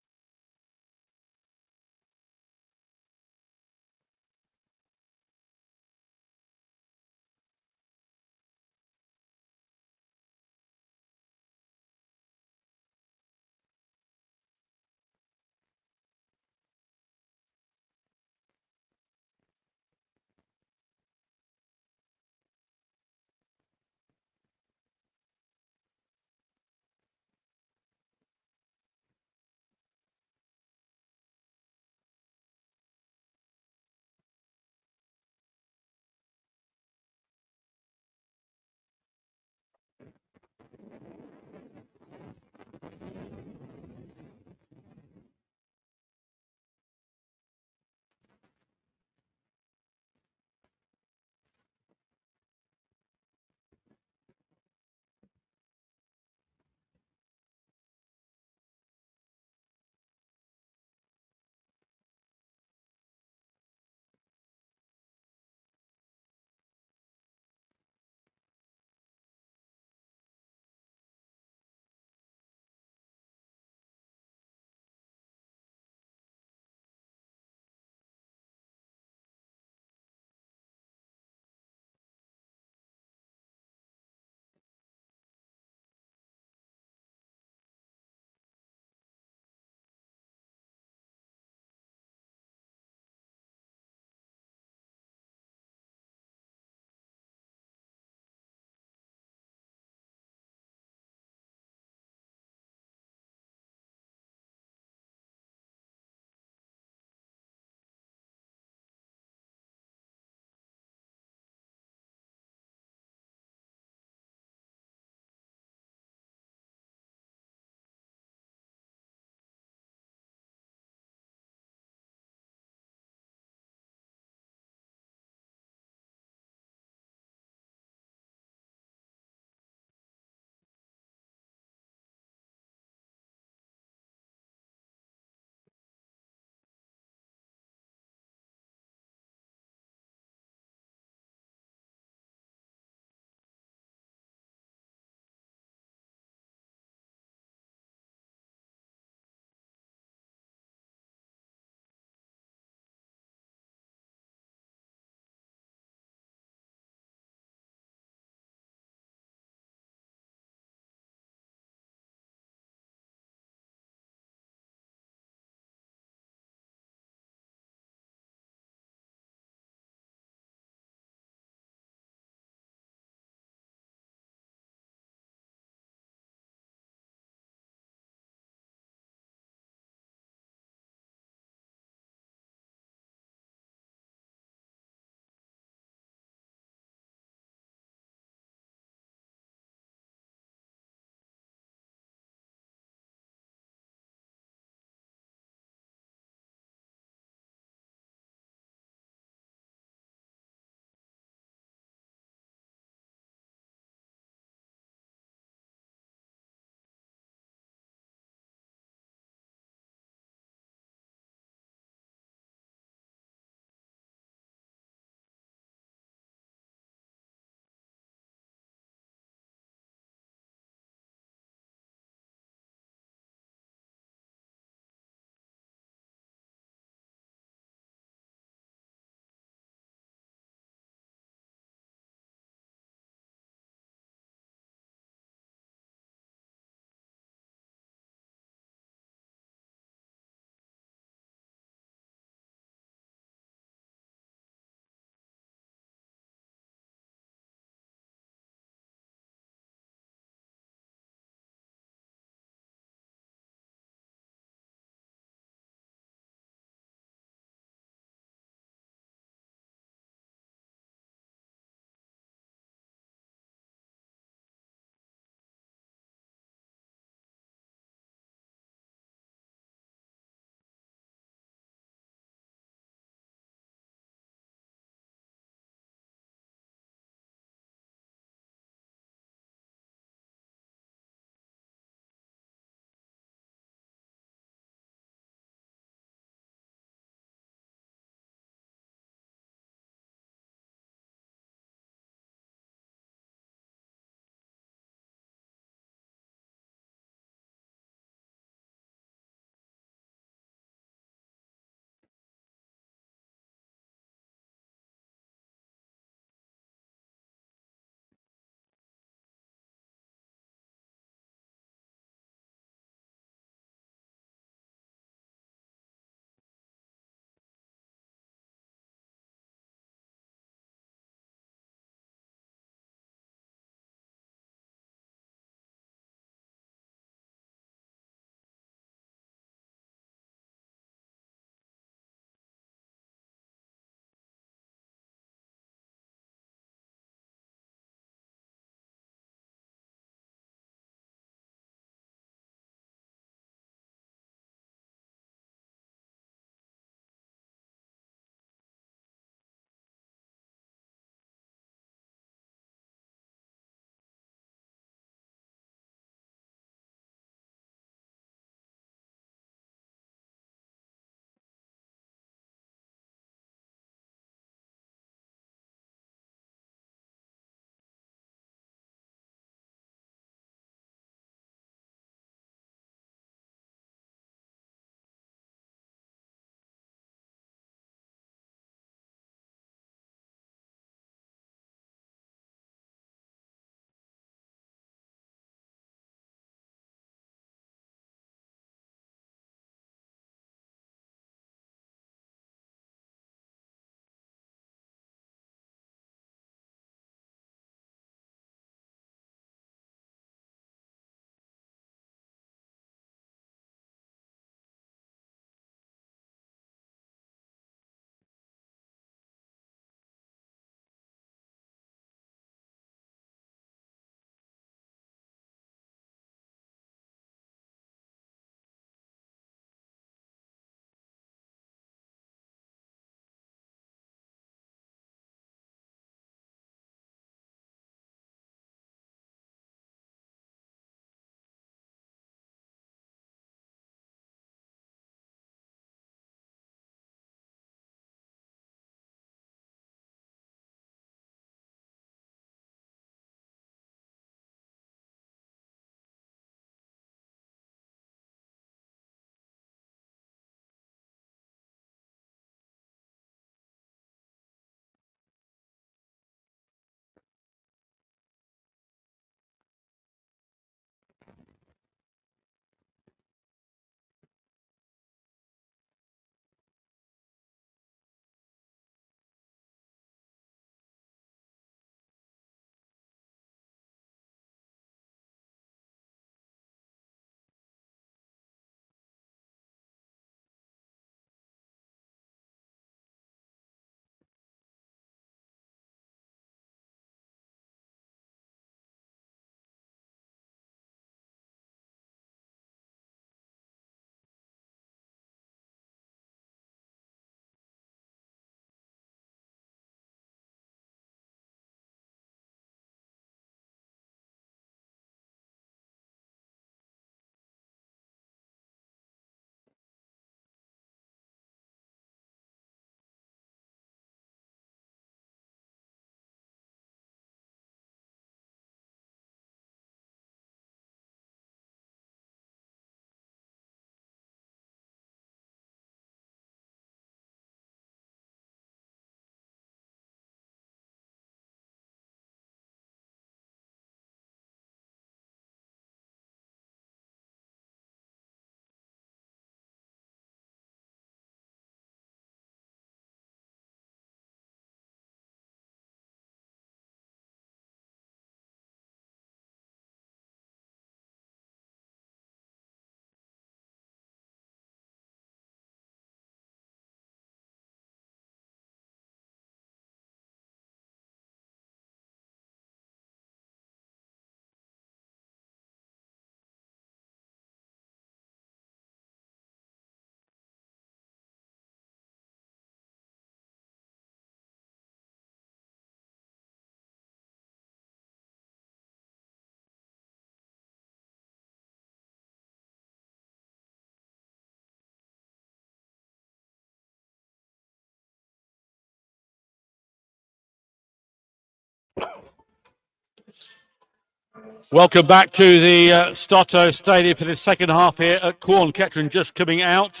Welcome back to the Stotto Stadium for the second half here at Quorn. Kettering just coming out,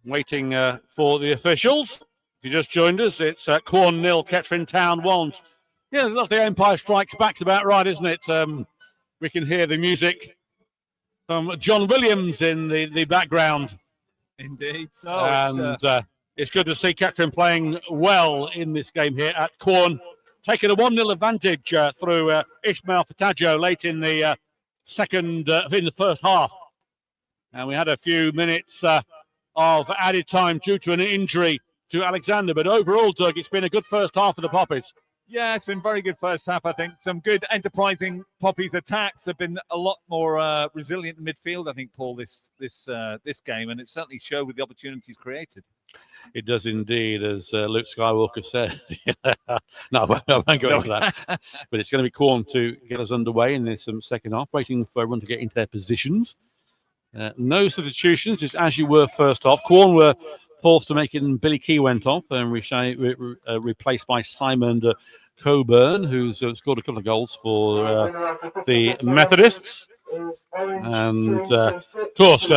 waiting for the officials. If you just joined us, it's Quorn 0, Kettering Town 1. Yeah, there's the Empire Strikes Back's about right, isn't it? We can hear the music from John Williams in the background. Indeed. So And it's good to see Kettering playing well in this game here at Quorn. Taking a 1-0 advantage through Ismail Fatajo late in the in the first half. And we had a few minutes of added time due to an injury to Alexander. But overall, Doug, it's been a good first half for the Poppies. yeah, it's been very good first half. I think some good enterprising Poppies attacks have been a lot more resilient in midfield. I think, Paul, this game, and it certainly showed with the opportunities created. It does indeed, as Luke Skywalker said. No, I won't go into that. But it's going to be Quorn to get us underway in this second half, waiting for everyone to get into their positions. No substitutions, just as you were first off. Quorn were forced to make it, and Billy Key went off and replaced by Simon Coburn, who's scored a couple of goals for the Methodists. And of course,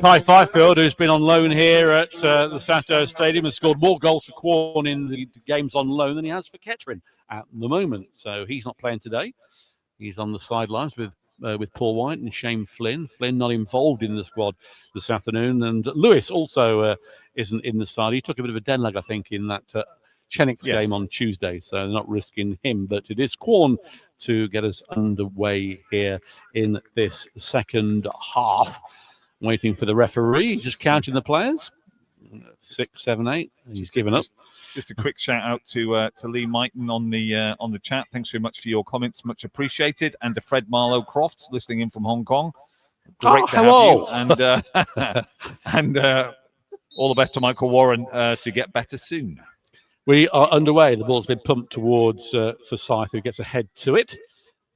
Kai Fifield, who's been on loan here at the Sato Stadium, has scored more goals for Quorn in the games on loan than he has for Kettering at the moment. So he's not playing today. He's on the sidelines with Paul White and Shane Flynn. Flynn not involved in the squad this afternoon. And Lewis also isn't in the side. He took a bit of a den leg, I think, in that Chenix game on Tuesday, so they're not risking him. But it is Quorn to get us underway here in this second half. Waiting for the referee, just counting the players. 6, 7, 8. He's given up. Just a quick shout out to Lee Mighton on the chat. Thanks very much for your comments, much appreciated. And to Fred Marlowe Crofts listening in from Hong Kong. Great to hello. have you. And all the best to Michael Warren to get better soon. We are underway. The ball's been pumped towards Forsyth, who gets ahead to it.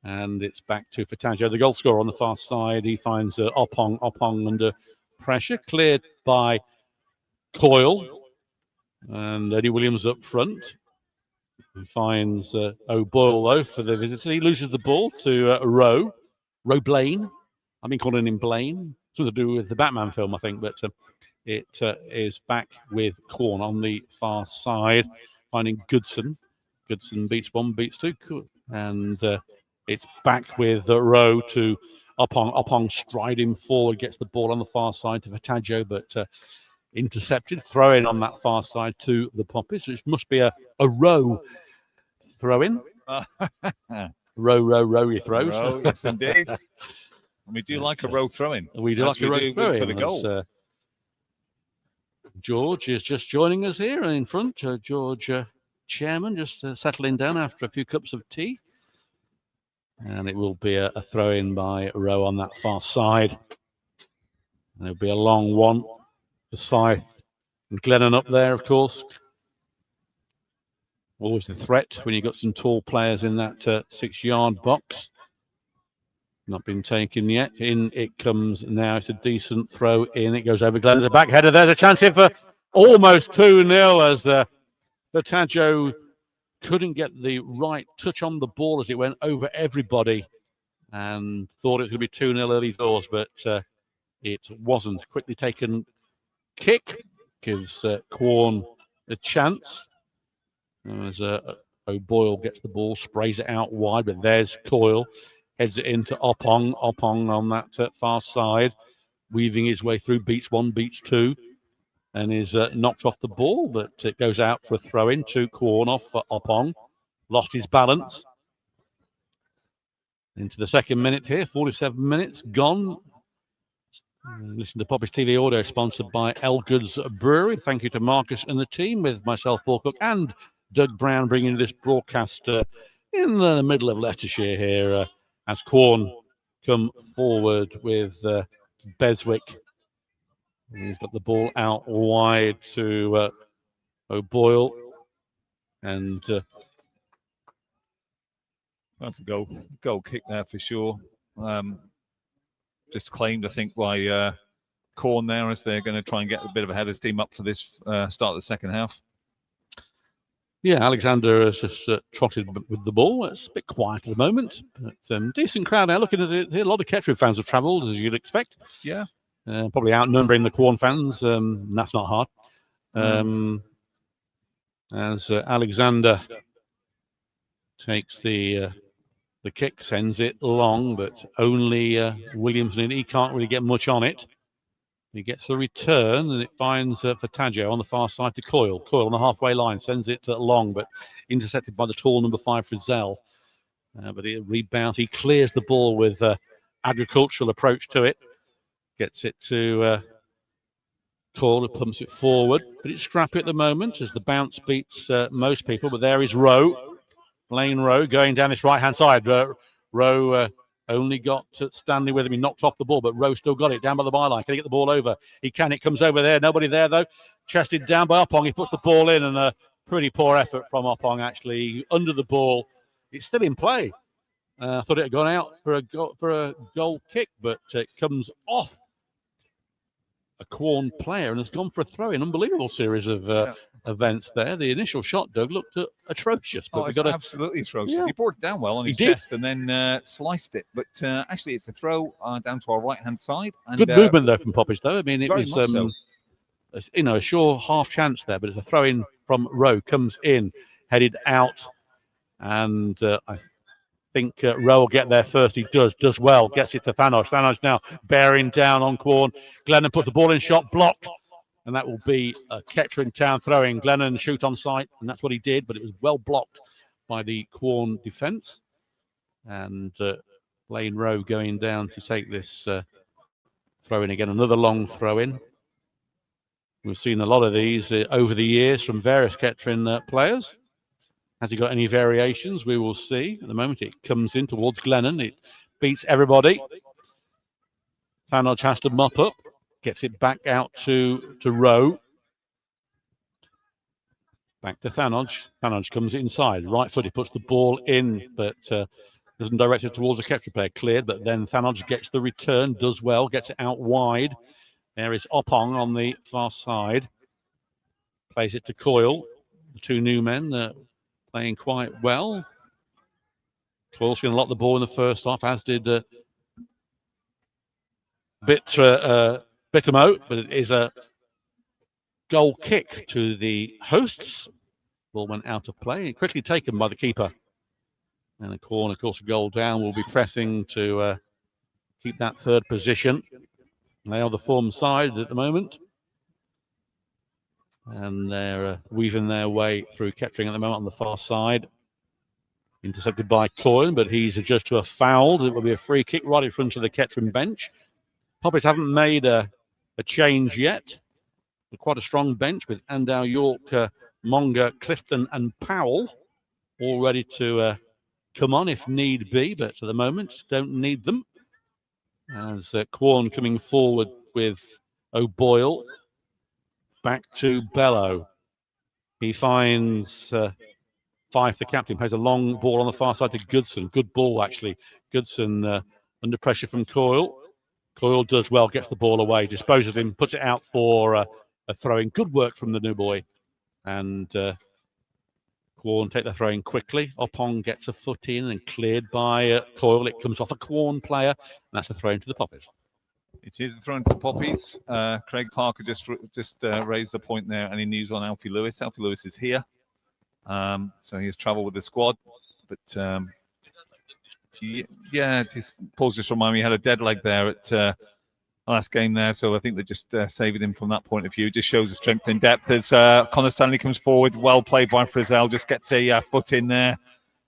And it's back to Fatajo, the goal scorer on the far side. He finds Opong under pressure, cleared by Coyle. And Eddie Williams up front. He finds O'Boyle, though, for the visitor. He loses the ball to Rowe Blaine. I've been calling him Blaine. Something to do with the Batman film, I think. But it is back with Quorn on the far side, finding Goodson. Goodson beats 1, beats 2. And it's back with Rowe to Opong. Opong striding forward, gets the ball on the far side to Fatajo, but intercepted. Throw in on that far side to the Poppies, which must be a row throw in. Row, he throws. Row, yes, indeed. And we do like a row throw in. We do like a row throw in. For the goal. George is just joining us here in front. George, chairman, just settling down after a few cups of tea. And it will be a throw in by Rowe on that far side. And it'll be a long one. Forsyth and Glennon up there, of course. Always the threat when you've got some tall players in that 6-yard box. Not been taken yet. In it comes now. It's a decent throw in. It goes over Glennon's back header. There's a chance here for almost 2-0 as the Tajo couldn't get the right touch on the ball as it went over everybody and thought it was going to be 2-0 early doors, but it wasn't. Quickly taken kick gives Quorn a chance. As O'Boyle gets the ball, sprays it out wide, but there's Coyle. Heads it into Opong. Opong on that far side, weaving his way through, beats 1, beats 2, and is knocked off the ball, but it goes out for a throw-in to Quorn off for Opong. Lost his balance. Into the second minute here, 47 minutes gone. Listen to Poppies TV audio, sponsored by Elgood's Brewery. Thank you to Marcus and the team, with myself, Paul Cook, and Doug Brown, bringing this broadcast in the middle of Leicestershire here as Quorn come forward with Beswick. He's got the ball out wide to O'Boyle, and that's a goal kick there for sure. Just claimed, I think, by Quorn there, as they're going to try and get a bit of a header steam up for this start of the second half. Yeah, Alexander has just trotted with the ball. It's a bit quiet at the moment, but decent crowd now. Looking at it, a lot of Kettering fans have travelled, as you'd expect. Yeah. Probably outnumbering the Quorn fans. And that's not hard. As Alexander takes the kick, sends it long, but only Williamson. He can't really get much on it. He gets the return, and it finds Fataggio on the far side to Coyle. Coyle on the halfway line sends it long, but intercepted by the tall number 5 Frizzell. But it rebounds. He clears the ball with agricultural approach to it. Gets it to Coyle, who pumps it forward. But it's scrappy at the moment as the bounce beats most people. But there is Rowe. Blaine Rowe going down this right-hand side. Rowe only got Stanley with him. He knocked off the ball, but Rowe still got it down by the byline. Can he get the ball over? He can. It comes over there. Nobody there, though. Chested down by Oppong. He puts the ball in, and a pretty poor effort from Oppong, actually. Under the ball. It's still in play. I thought it had gone out for a goal kick, but it comes off a Quorn player and has gone for a throw-in. Unbelievable series of events there. The initial shot, Doug, looked atrocious. But we got absolutely atrocious. Yeah. He brought it down well on his did. chest and then sliced it. But actually, it's a throw down to our right-hand side. And, good movement, though, from Poppies, though. I mean, it was, so. A sure half chance there, but it's a throw-in from Rowe. Comes in, headed out, and I think Rowe will get there first. He does well. Gets it to Thanos. Thanos now bearing down on Quorn. Glennon puts the ball in, shot blocked. And that will be a Kettering Town throw-in. Glennon shoot on sight, and that's what he did, but it was well blocked by the Quorn defence. And Blaine Rowe going down to take this throw-in again. Another long throw-in. We've seen a lot of these over the years from various Kettering players. Has he got any variations? We will see. At the moment, it comes in towards Glennon. It beats everybody. Thanos has to mop up. Gets it back out to Rowe. Back to Thanos. Thanos comes inside. Right foot, he puts the ball in, but doesn't direct it towards the Kettering player. Cleared, but then Thanos gets the return, does well, gets it out wide. There is Oppong on the far side. Plays it to Coyle. The two new men playing quite well. Coyle's going to lock the ball in the first half, as did Bittermo, but it is a goal kick to the hosts. Ball went out of play, quickly taken by the keeper. And the Quorn, of course, a goal down, will be pressing to keep that third position. They are the form side at the moment. And they're weaving their way through Kettering at the moment on the far side. Intercepted by Quorn, but he's adjusted to a foul. It will be a free kick right in front of the Kettering bench. Poppies haven't made a change yet. They're quite a strong bench with Andow, York, Monger, Clifton and Powell all ready to come on if need be, but at the moment don't need them. As Quorn coming forward with O'Boyle. Back to Bellow. He finds Fife, the captain, plays a long ball on the far side to Goodson. Good ball, actually. Goodson under pressure from Coyle. Coyle does well, gets the ball away, disposes him, puts it out for a throw-in. Good work from the new boy. And Quorn take the throw-in quickly. Oppong gets a foot in and cleared by Coyle. It comes off a Quorn player, and that's a throw-in to the Poppies. It is the throw-in to the Poppies. Craig Parker just raised the point there, and he news on Alfie Lewis. Alfie Lewis is here. So he has travelled with the squad. But Paul's just reminded me he had a dead leg there at last game there. So I think they just saved him from that point of view. Just shows the strength in depth as Connor Stanley comes forward. Well played by Frizzell. Just gets a foot in there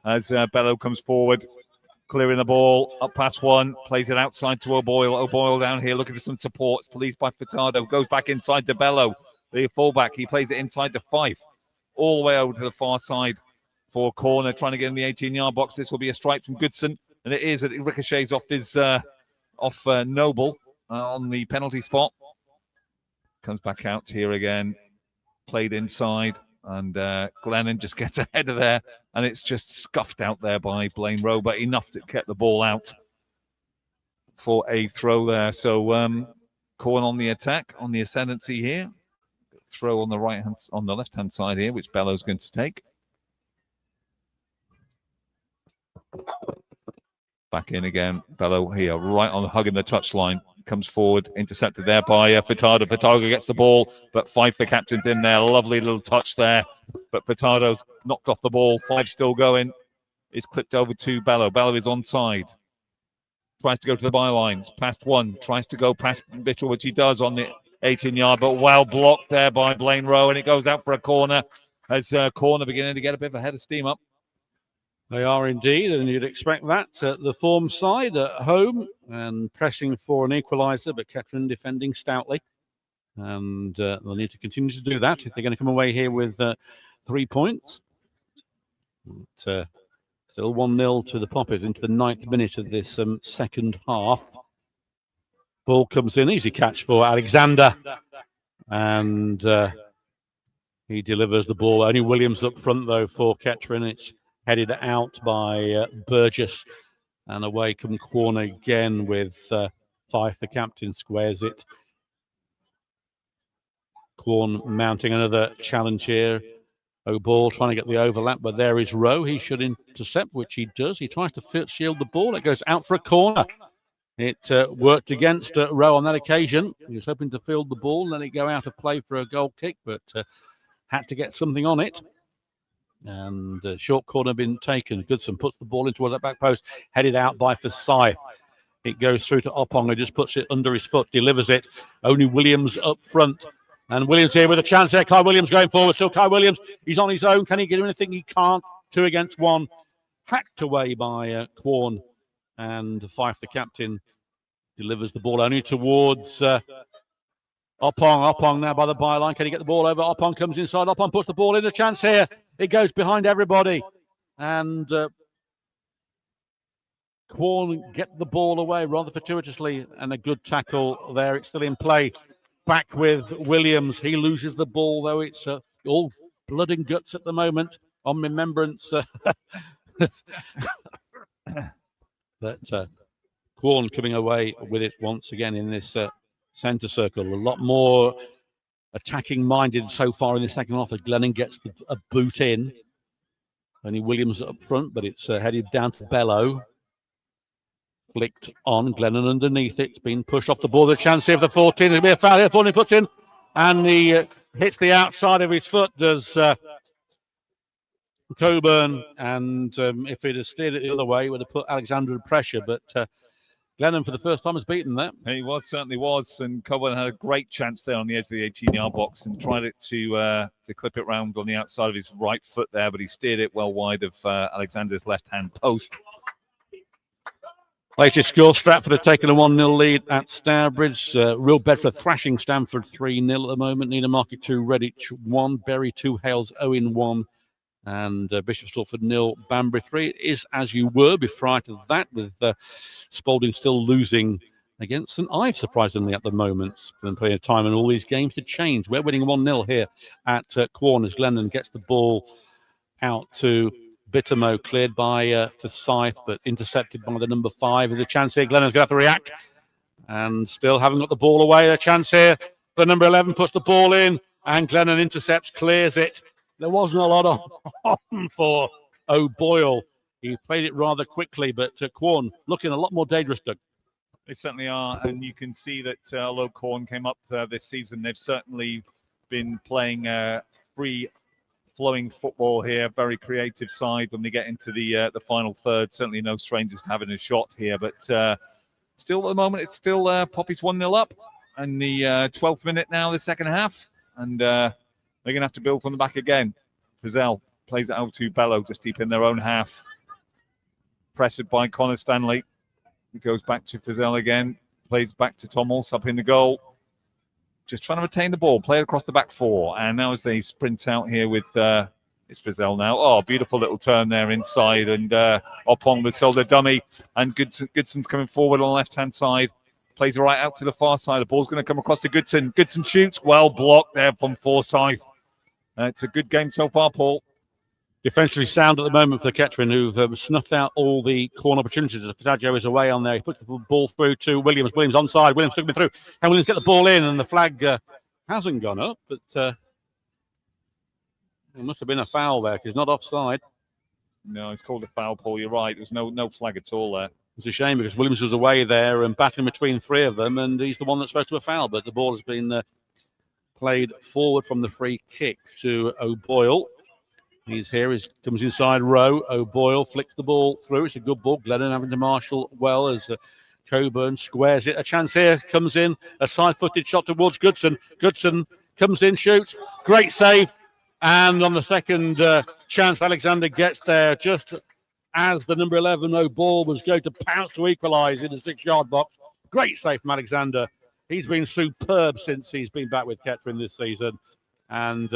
as Bellow comes forward. Clearing the ball, up past one, plays it outside to O'Boyle. O'Boyle down here looking for some support. It's policed by Furtado. Goes back inside to Bellow, the fullback. He plays it inside to Fife. All the way over to the far side for corner, trying to get in the 18-yard box. This will be a strike from Goodson. And it is. It ricochets off his Noble on the penalty spot. Comes back out here again. Played inside. And Glennon just gets ahead of there, and it's just scuffed out there by Blaine Rowe, but enough to get the ball out for a throw there. So Quorn on the attack, on the ascendancy here. Throw on the left-hand side here, which Bellow's going to take. Back in again. Bello here, right on hugging the touchline. Comes forward, intercepted there by Furtado. Furtado gets the ball, but Fife, the captain's in there. Lovely little touch there. But Furtado's knocked off the ball. Fife still going. It's clipped over to Bello. Bello is onside. Tries to go to the bylines. Past one. Tries to go past Bittle, which he does on the 18-yard, but well blocked there by Blaine Rowe, and it goes out for a corner as Corner beginning to get a bit of a head of steam up. They are indeed, and you'd expect that. The form side at home and pressing for an equaliser, but Kettering defending stoutly. And they'll need to continue to do that if they're going to come away here with 3 points. But, still 1-0 to the Poppies into the 9th minute of this second half. Ball comes in, easy catch for Alexander. And he delivers the ball. Only Williams up front, though, for Kettering. It's headed out by Burgess. And away come Quorn again with Fife, the captain, squares it. Quorn mounting another challenge here. O'Ball trying to get the overlap, but there is Rowe. He should intercept, which he does. He tries to shield the ball. It goes out for a corner. It worked against Rowe on that occasion. He was hoping to field the ball, let it go out of play for a goal kick, but had to get something on it. And short corner been taken. Goodson puts the ball into the back post, headed out by Forsyth. It goes through to Oppong, who just puts it under his foot, delivers it. Only Williams up front. And Williams here with a chance there. Kai Williams going forward. Still Kai Williams. He's on his own. Can he get anything? He can't. 2 against 1. Hacked away by Quorn. And Fife, the captain, delivers the ball only towards Oppong. Oppong now by the byline. Can he get the ball over? Oppong comes inside. Oppong puts the ball in. A chance here. It goes behind everybody. And Quorn get the ball away rather fortuitously. And a good tackle there. It's still in play. Back with Williams. He loses the ball, though. It's all blood and guts at the moment on remembrance. But Quorn coming away with it once again in this centre circle. A lot more attacking minded so far in the second half. Glennon gets a boot in. Only Williams up front, but it's headed down to Bello. Flicked on, Glennon underneath it. It's been pushed off the ball. The chance here for the 14. It'll be a foul here. 14 puts in, and he hits the outside of his foot, does Coburn. And if he'd have steered it the other way, he would have put Alexander under pressure. But Glennon, for the first time, has beaten that. He certainly was. And Coburn had a great chance there on the edge of the 18-yard box and tried it to clip it round on the outside of his right foot there, but he steered it well wide of Alexander's left-hand post. Latest score, Stratford have taken a 1-0 lead at Stourbridge. Real Bedford thrashing Stamford 3-0 at the moment. Newmarket 2, Redditch 1, Bury 2, Hales 0-1, and Bishop Stortford 0, Banbury 3. It is as you were prior to that, with Spalding still losing against St Ives, surprisingly, at the moment. It's been plenty of time and all these games to change. We're winning 1-0 here at Quorn as Glennon gets the ball out to Bittermo, cleared by Forsyth, but intercepted by the number 5. There's a chance here. Glennon's going to have to react. And still haven't got the ball away. A chance here. The number 11 puts the ball in, and Glennon intercepts, clears it. There wasn't a lot on for O'Boyle. He played it rather quickly, but Quorn looking a lot more dangerous, Doug. They certainly are, and you can see that although Quorn came up this season, they've certainly been playing free-flowing football here, very creative side when they get into the final third. Certainly no strangers to having a shot here, but still at the moment it's still Poppies 1-0 up, and the 12th minute now, the second half, and they're going to have to build from the back again. Frizzell plays it out to Bello, just deep in their own half. Pressed by Connor Stanley. He goes back to Frizzell again, plays back to Tom Alsop in the goal. Just trying to retain the ball, play it across the back 4. And now as they sprint out here with, it's Frizzell now. Oh, beautiful little turn there inside. And Oppong with Solder dummy. And Goodson's coming forward on the left-hand side. Plays it right out to the far side. The ball's going to come across to Goodson. Goodson shoots. Well blocked there from Forsyth. It's a good game so far, Paul. Defensively sound at the moment for Kettering, who've snuffed out all the corner opportunities as Fazio is away on there. He puts the ball through to Williams. Williams onside. Williams took me through. Can Williams get the ball in? And the flag hasn't gone up, but it must have been a foul there because he's not offside. No, it's called a foul, Paul. You're right. There's no flag at all there. It's a shame because Williams was away there and battling between three of them, and he's the one that's supposed to have fouled, but the ball has been played forward from the free kick to O'Boyle. He's here, he comes inside row. O'Boyle flicks the ball through. It's a good ball. Glennon having to marshal well as Coburn squares it. A chance here, comes in, a side-footed shot towards Goodson. Goodson comes in, shoots. Great save. And on the second chance, Alexander gets there just as the number 11 O'Boyle was going to pounce to equalise in the 6-yard box. Great save from Alexander. He's been superb since he's been back with Kettering this season. And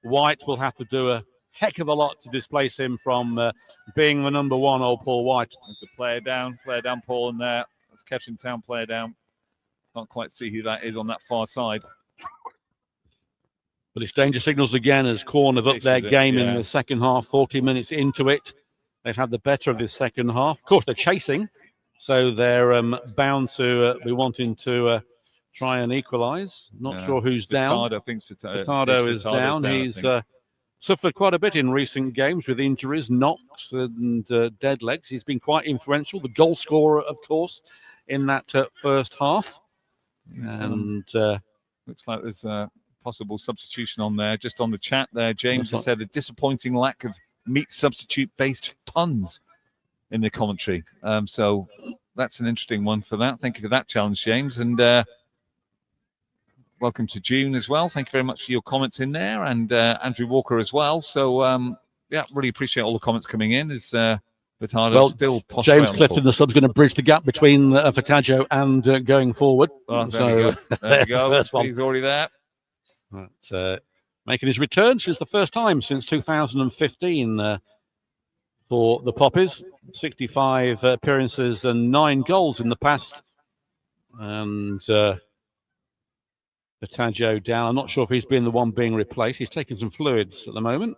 White will have to do a heck of a lot to displace him from being the number 1, old Paul White. There's a player down, Paul, in there. That's Kettering Town player down. Can't quite see who that is on that far side. But it's danger signals again as Quorn have upped their game in the second half, 40 minutes into it. They've had the better of this second half. Of course, they're chasing, so they're bound to be wanting to try and equalise. Not sure who's down. Ricardo is down. He's suffered quite a bit in recent games with injuries, knocks and dead legs. He's been quite influential. The goal scorer, of course, in that first half. And looks like there's a possible substitution on there. Just on the chat there, James has said a disappointing lack of meat substitute-based puns in the commentary. So that's an interesting one for that. Thank you for that challenge, James. And welcome to June as well. Thank you very much for your comments in there, and Andrew Walker as well. So yeah, really appreciate all the comments coming in. Is Furtado still James Clifton, the sub's going to bridge the gap between Furtado and going forward. Oh, there we go. He's already there. But, making his return since the first time since 2015 for the Poppies. 65 appearances and 9 goals in the past. And Furtado down. I'm not sure if he's been the one being replaced. He's taking some fluids at the moment.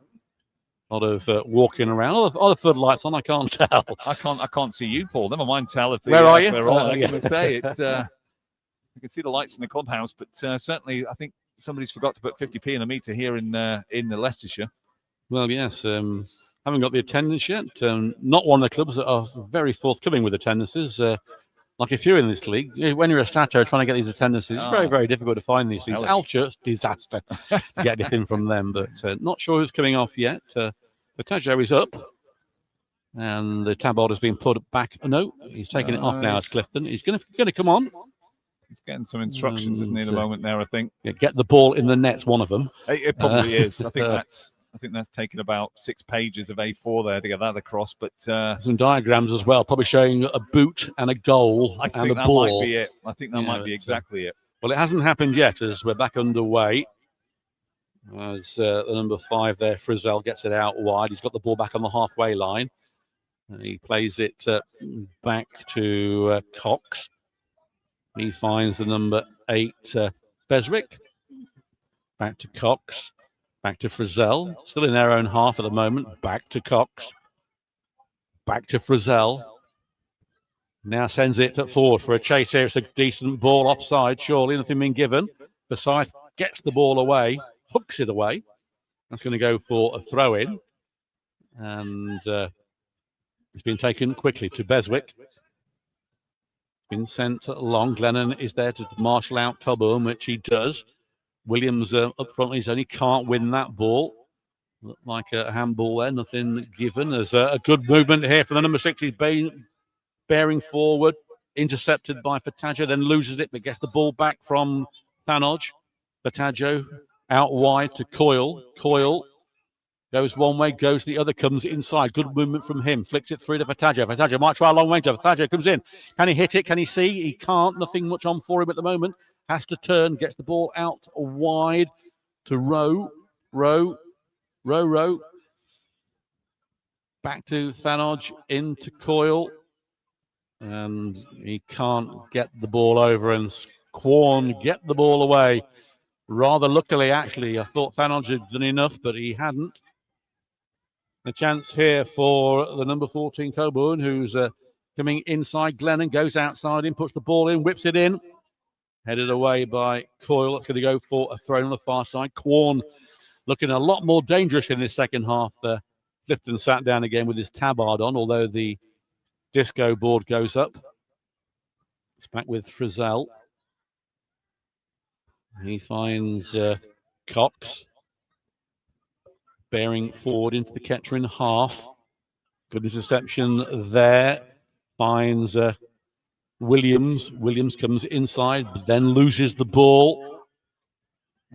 A lot of walking around. All the floodlights on. I can't tell. I can't see you, Paul. Never mind tell if where are you? We're on. I'm going to say it. You can see the lights in the clubhouse, but certainly I think somebody's forgot to put 50p in a meter here in the Leicestershire. Well, yes. Haven't got the attendance yet. Not one of the clubs that are very forthcoming with attendances. Like a few in this league, when you're a stato trying to get these attendances, it's very, very difficult to find these things. Alchurch, disaster to get anything from them, but not sure who's coming off yet. Furtado is up, and the tabard has been put back. No, he's taking it off now as Clifton. He's going to come on. He's getting some instructions, isn't he, at the moment there, I think. Yeah, get the ball in the net's one of them. It probably is. I think that's taken about 6 pages of A4 there to get that across. But some diagrams as well, probably showing a boot and a goal and a ball. I think that might be it. I think that might be exactly it. Well, it hasn't happened yet as we're back underway. As the number 5 there, Frizzell, gets it out wide. He's got the ball back on the halfway line. He plays it back to Cox. He finds the number 8, Beswick. Back to Cox. Back to Frizzell. Still in their own half at the moment. Back to Cox. Back to Frizzell. Now sends it forward for a chase here. It's a decent ball offside, surely. Nothing being given. Forsyth gets the ball away. Hooks it away. That's going to go for a throw-in. And it's been taken quickly to Beswick. Been sent along. Glennon is there to marshal out Coburn, which he does. Williams up front, he's only can't win that ball. Looked like a handball there, nothing given. There's a good movement here from the number 6. He's bearing forward, intercepted by Furtado, then loses it, but gets the ball back from Thanodge. Furtado out wide to Coyle. Coyle goes one way, goes the other, comes inside. Good movement from him. Flicks it through to Furtado. Furtado might try a long range. Furtado comes in. Can he hit it? Can he see? He can't. Nothing much on for him at the moment. Has to turn. Gets the ball out wide to Rowe. Back to Thanodge. Into Coyle. And he can't get the ball over. And Quorn get the ball away. Rather luckily, actually. I thought Thanodge had done enough, but he hadn't. A chance here for the number 14 Coburn, who's coming inside. Glennon goes outside him, puts the ball in, whips it in. Headed away by Coyle. That's going to go for a throw on the far side. Quorn looking a lot more dangerous in this second half. Clifton sat down again with his tabard on, although the Disco board goes up. It's back with Frizzell. He finds Cox. Bearing forward into the catcher in half. Good interception there. Finds Williams. Williams comes inside, but then loses the ball.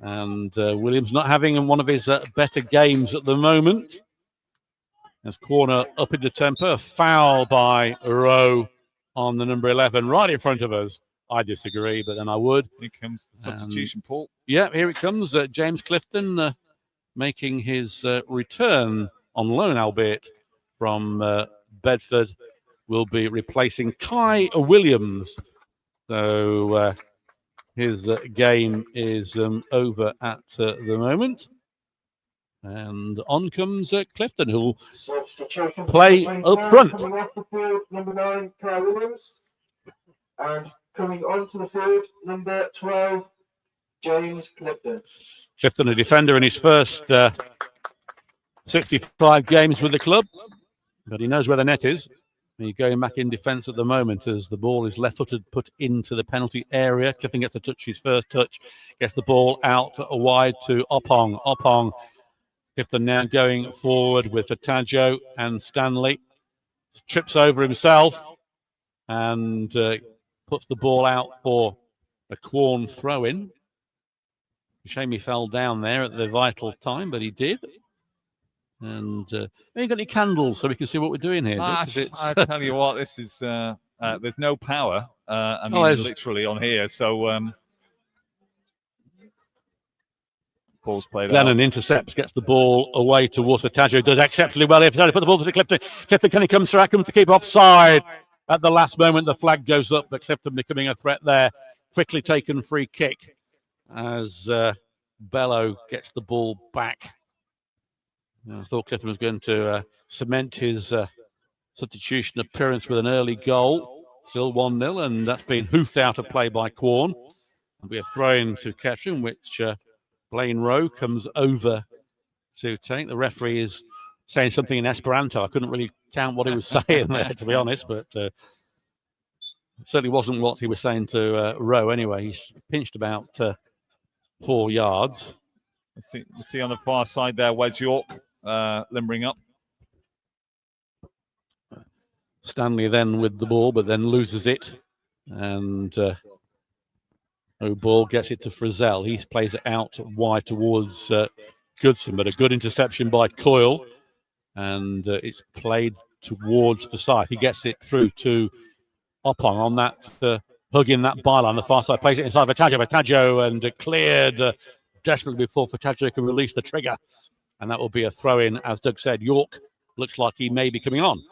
And Williams not having one of his better games at the moment. As Corner up into tempo. Foul by Rowe on the number 11, right in front of us. I disagree, but then I would. Here comes the substitution, Paul. Yeah, here it comes. James Clifton making his return on loan, albeit from Bedford, will be replacing Kai Williams. So his game is over at the moment. And on comes Clifton, who will play up front. Coming off the field, number 9, Kai Williams. And coming onto the field, number 12, James Clifton. Clifton, a defender in his first 65 games with the club, but he knows where the net is. And he's going back in defence at the moment as the ball is left-footed, put into the penalty area. Clifton gets a touch, his first touch, gets the ball out wide to Oppong. Oppong, Clifton now going forward with Fataggio and Stanley. Trips over himself and puts the ball out for a Quorn throw-in. Shame he fell down there at the vital time, but he did. And have you got any candles so we can see what we're doing here? I tell you what, this is there's no power. I mean, literally on here. So Paul's played. Glennon intercepts, gets the ball away towards Fataggio. Does exceptionally well. If he put the ball to the Clifton, Clifton, can he come through? Comes to keep offside. At the last moment, the flag goes up, but Clifton becoming a threat there. Quickly taken free kick as Bello gets the ball back. I thought Clifton was going to cement his substitution appearance with an early goal. Still 1-0, and that's been hoofed out of play by Quorn. And we are throwing to Kettering, which Blaine Rowe comes over to take. The referee is saying something in Esperanto. I couldn't really count what he was saying there, to be honest, but it certainly wasn't what he was saying to Rowe anyway. He's pinched about 4 yards. Let's see on the far side there, Wes York limbering up. Stanley then with the ball, but then loses it. And O'Ball gets it to Frizzell. He plays it out wide towards Goodson, but a good interception by Coyle. And it's played towards the side. He gets it through to Oppong on that hugging that byline. The far side plays it inside Fataggio and cleared desperately before Fataggio can release the trigger. And that will be a throw-in. As Doug said, York looks like he may be coming on.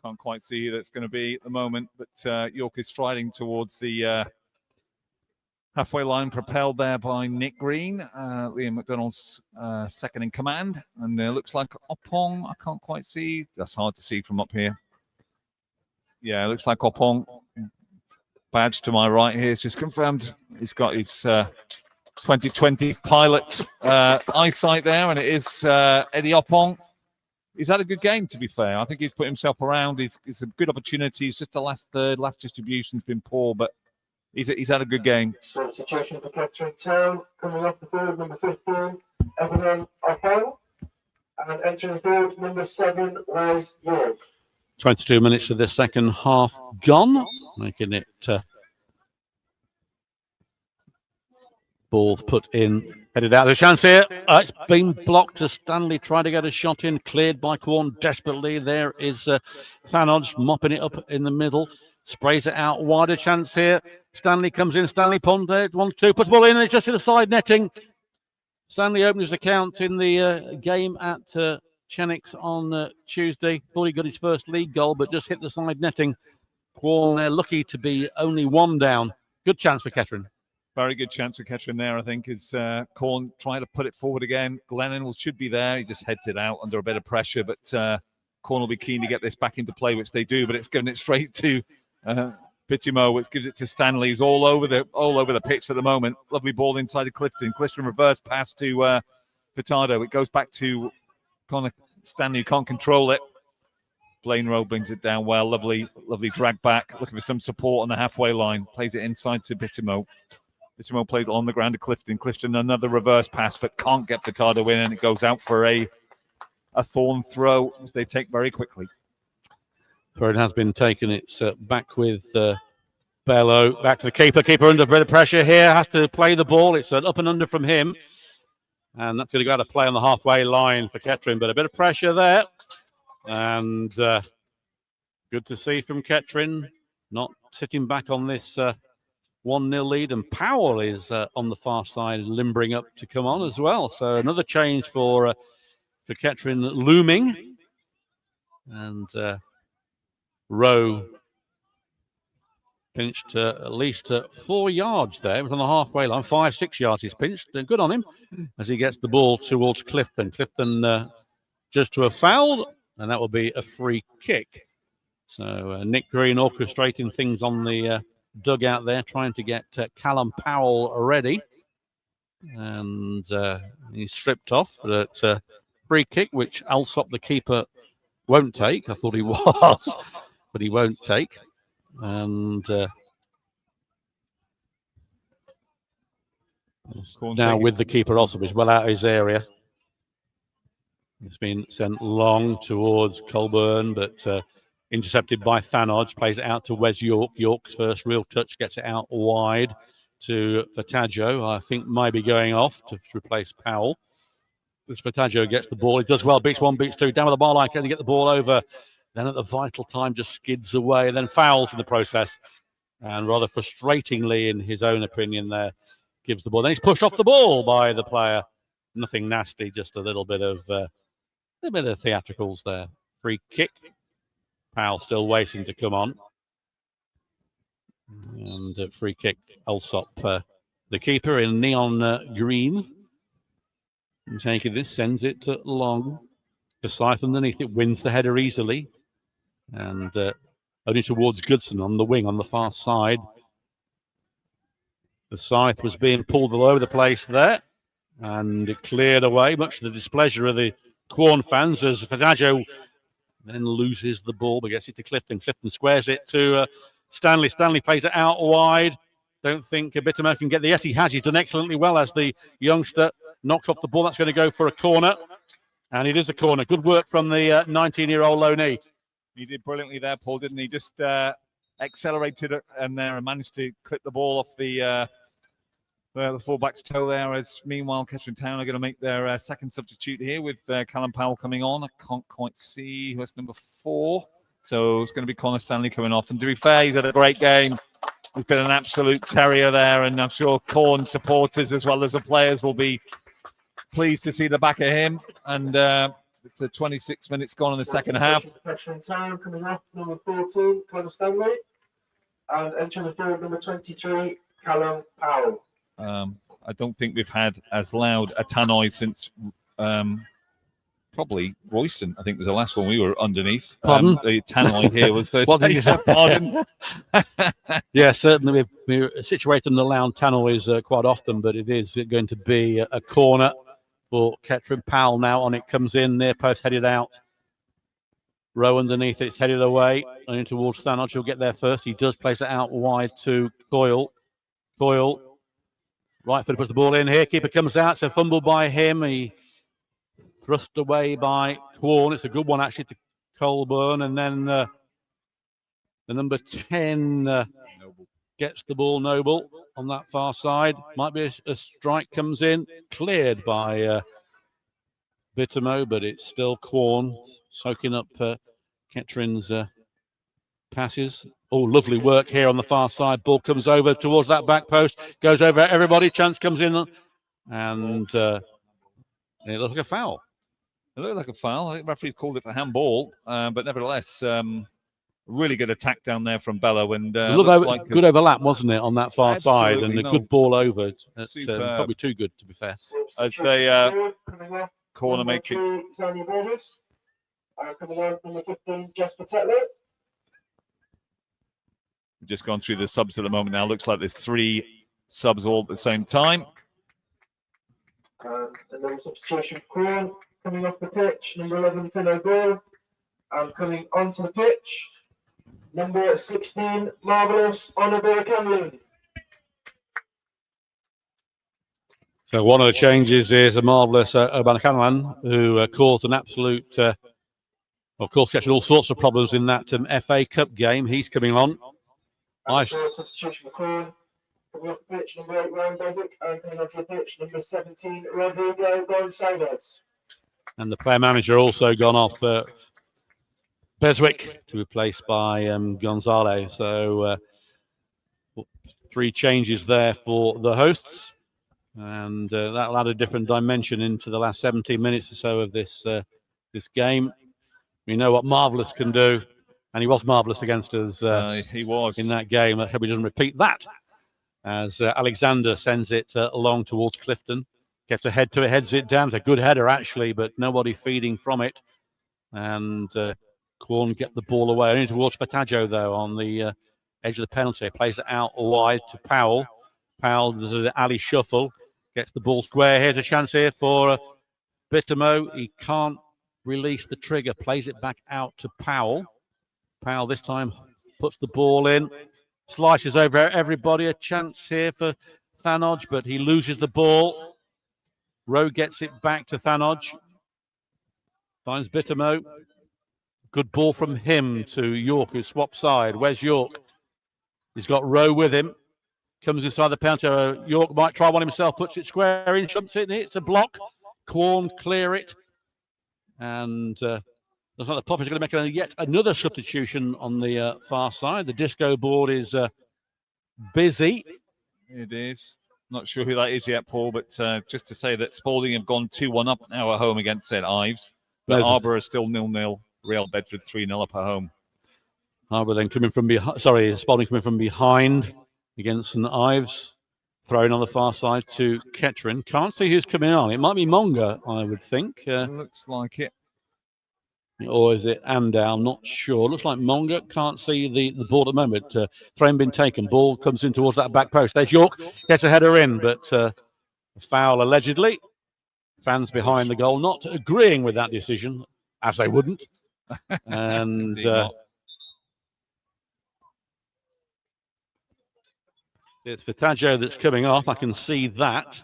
Can't quite see who that's going to be at the moment, but York is striding towards the halfway line, propelled there by Nick Green. Liam McDonald's second in command. And looks like Oppong, I can't quite see. That's hard to see from up here. Yeah, it looks like Oppong. Badge to my right here is just confirmed. He's got his 2020 pilot eyesight there, and it is Eddie Oppong. He's had a good game, to be fair. I think he's put himself around. It's a good opportunity. It's just the last third, last distribution's been poor, but he's had a good game. Substitution for Kettering Town, coming off the field, number 15, Evan Oppong, and entering the field, number 7, Wes York. 22 minutes of the second half gone, making it balls put in, headed out. There's a chance here. It's been blocked as Stanley tried to get a shot in, cleared by Quorn desperately. There is Thanodge mopping it up in the middle, sprays it out. Wider chance here. Stanley comes in. Stanley Pond 1-2, puts the ball in, and it's just in the side netting. Stanley opened his account in the game at Chenix on Tuesday. Thought he got his first league goal, but just hit the side netting. Quorn there, lucky to be only 1 down. Good chance for Kettering. Very good chance for Kettering there, I think, is Quorn trying to put it forward again. Glennon should be there. He just heads it out under a bit of pressure, but Quorn will be keen to get this back into play, which they do, but it's giving it straight to Pittimo, which gives it to Stanley. He's all over the pitch at the moment. Lovely ball inside of Clifton. Clifton reverse pass to Furtado. It goes back to Stanley, who can't control it. Blaine Rowe brings it down well. Lovely drag back. Looking for some support on the halfway line. Plays it inside to Bitimo. Bitimo plays it on the ground to Clifton. Clifton another reverse pass, but can't get Furtado in, and it goes out for a Thorn throw, as they take very quickly. Where it has been taken, it's back with Bello, back to the keeper. Keeper under a bit of pressure here, has to play the ball. It's an up and under from him. And that's going to go out of play on the halfway line for Kettering, but a bit of pressure there. And good to see from Kettering, not sitting back on this 1-0 lead. And Powell is on the far side, limbering up to come on as well. So another change for Kettering looming. And Rowe pinched at least 4 yards there. It was on the halfway line, 5-6 yards he's pinched. Good on him as he gets the ball towards Clifton. Clifton just to a foul, and that will be a free kick. So Nick Green orchestrating things on the dugout there, trying to get Callum Powell ready. And he's stripped off, but free kick, which Alsop, the keeper, won't take. I thought he was, but he won't take. And now with the keeper also, he's well out of his area. It's been sent long towards Colburn, but intercepted by Thanodge. Plays it out to Wes York. York's first real touch gets it out wide to Furtado. I think might be going off to replace Powell. As Furtado gets the ball, he does well. Beats one, beats two. Down with the bar line, can he get the ball over? Then at the vital time, just skids away and then fouls in the process. And rather frustratingly, in his own opinion, there gives the ball. Then he's pushed off the ball by the player. Nothing nasty, just a little bit of theatricals there. Free kick. Powell still waiting to come on. And free kick, Alsop, the keeper in neon green. And taking this, sends it long. Forsyth underneath it, wins the header easily. And only towards Goodson on the wing on the far side. Forsyth was being pulled all over the place there. And it cleared away, much to the displeasure of the Quorn fans, as Furtado then loses the ball, but gets it to Clifton. Clifton squares it to Stanley. Stanley plays it out wide. Don't think Bitimo can get the... Yes, he has. He's done excellently well as the youngster knocks off the ball. That's going to go for a corner. And it is a corner. Good work from the 19-year-old Loney. He did brilliantly there, Paul, didn't he? Just accelerated it and managed to clip the ball off the fullback's toe there. As meanwhile, Kettering Town are going to make their second substitute here with Callum Powell coming on. I can't quite see who's number 4. So it's going to be Connor Stanley coming off. And to be fair, he's had a great game. He's been an absolute terrier there. And I'm sure Quorn supporters as well as the players will be pleased to see the back of him. And it's 26 minutes gone in the second half. Kettering Town coming off, number 14, Connor Stanley. And entering the field, number 23, Callum Powell. I don't think we've had as loud a tannoy since probably Royston. I think was the last one we were underneath. Pardon? The tannoy here was the... What did you say? Pardon? Yeah, certainly we're situated in the lounge tannoys quite often, but it is going to be a corner for Kettering. Powell now on it, comes in, near post, headed out. Rowe underneath it, it's headed away and towards Thanodge. He'll get there first. He does place it out wide to Coyle. Coyle, right foot, puts the ball in here. Keeper comes out, so fumbled by him. He thrust away by Quorn. It's a good one actually to Colburn, and then the number 10 gets the ball. Noble on that far side. Might be a strike comes in, cleared by Bitimo, but it's still Quorn soaking up Kettering's passes. Oh, lovely work here on the far side. Ball comes over towards that back post, goes over everybody. Chance comes in, and it looks like a foul. It looked like a foul. I think the referee's called it for handball, but nevertheless, really good attack down there from Bello. And good overlap, wasn't it, on that far side, and a good ball over. Probably too good, to be fair. I'd say corner making. Coming on from the 15, Jasper Tetlow. We've just gone through the subs at the moment now. Looks like there's 3 subs all at the same time. Another substitution, Quorn coming off the pitch. Number 11, Finn O'Gore. And coming onto the pitch, number 16, Marvellous Oliver Camlin. So one of the changes is a marvellous O'Banachanlan, who caused an absolute, of course, catching all sorts of problems in that FA Cup game. He's coming on. And the substitution for Quorn. Coming off the pitch, number 8, Ryan Bezic. And coming onto the pitch, number 17, Rodrigo Gonçalves. And the player manager also gone off Beswick to be replaced by Gonzalez. So 3 changes there for the hosts. And that'll add a different dimension into the last 17 minutes or so of this game. We know what Marvellous can do, and he was marvellous against us. He was in that game. I hope he doesn't repeat that. As Alexander sends it along towards Clifton, gets a head to it, heads it down. It's a good header actually, but nobody feeding from it. And Quorn get the ball away. Only towards Fataggio though on the edge of the penalty. Plays it out wide to Powell. Powell does an alley shuffle. Gets the ball square. Here's a chance here for Bittermo. He can't release the trigger. Plays it back out to Powell. Powell this time puts the ball in. Slices over everybody. A chance here for Thanodge, but he loses the ball. Rowe gets it back to Thanodge. Finds Bittermo. Good ball from him to York, who swaps side. Where's York? He's got Rowe with him. Comes inside the penalty. York might try one himself, puts it square in, jumps it, hits a block. Quorn clear it. And looks like the Poppies are going to make yet another substitution on the far side. The disco board is busy. It is. Not sure who that is yet, Paul, but just to say that Spalding have gone 2-1 up now at home against St Ives. But Arbor is still 0-0. Real Bedford 3-0 up at home. Arbor then coming from behind. Sorry, Spalding coming from behind against St Ives. Thrown on the far side to Kettering. Can't see who's coming on. It might be Monga, I would think. Looks like it. Or is it Amdow? Not sure. Looks like Monga. Can't see the ball at the moment. Throw been taken. Ball comes in towards that back post. There's York. Gets a header in, but a foul allegedly. Fans behind the goal not agreeing with that decision, as they wouldn't. And it's Fataggio that's coming off. I can see that.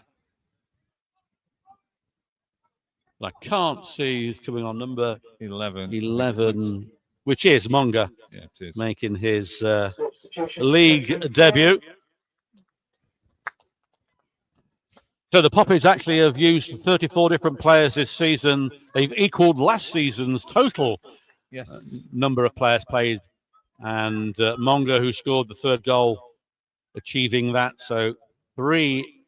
But I can't see who's coming on. Number 11, which is Monga, yeah, it is. Making his league debut. So the Poppies actually have used 34 different players this season. They've equaled last season's total number of players played. And Monga, who scored the 3rd goal, achieving that. So 3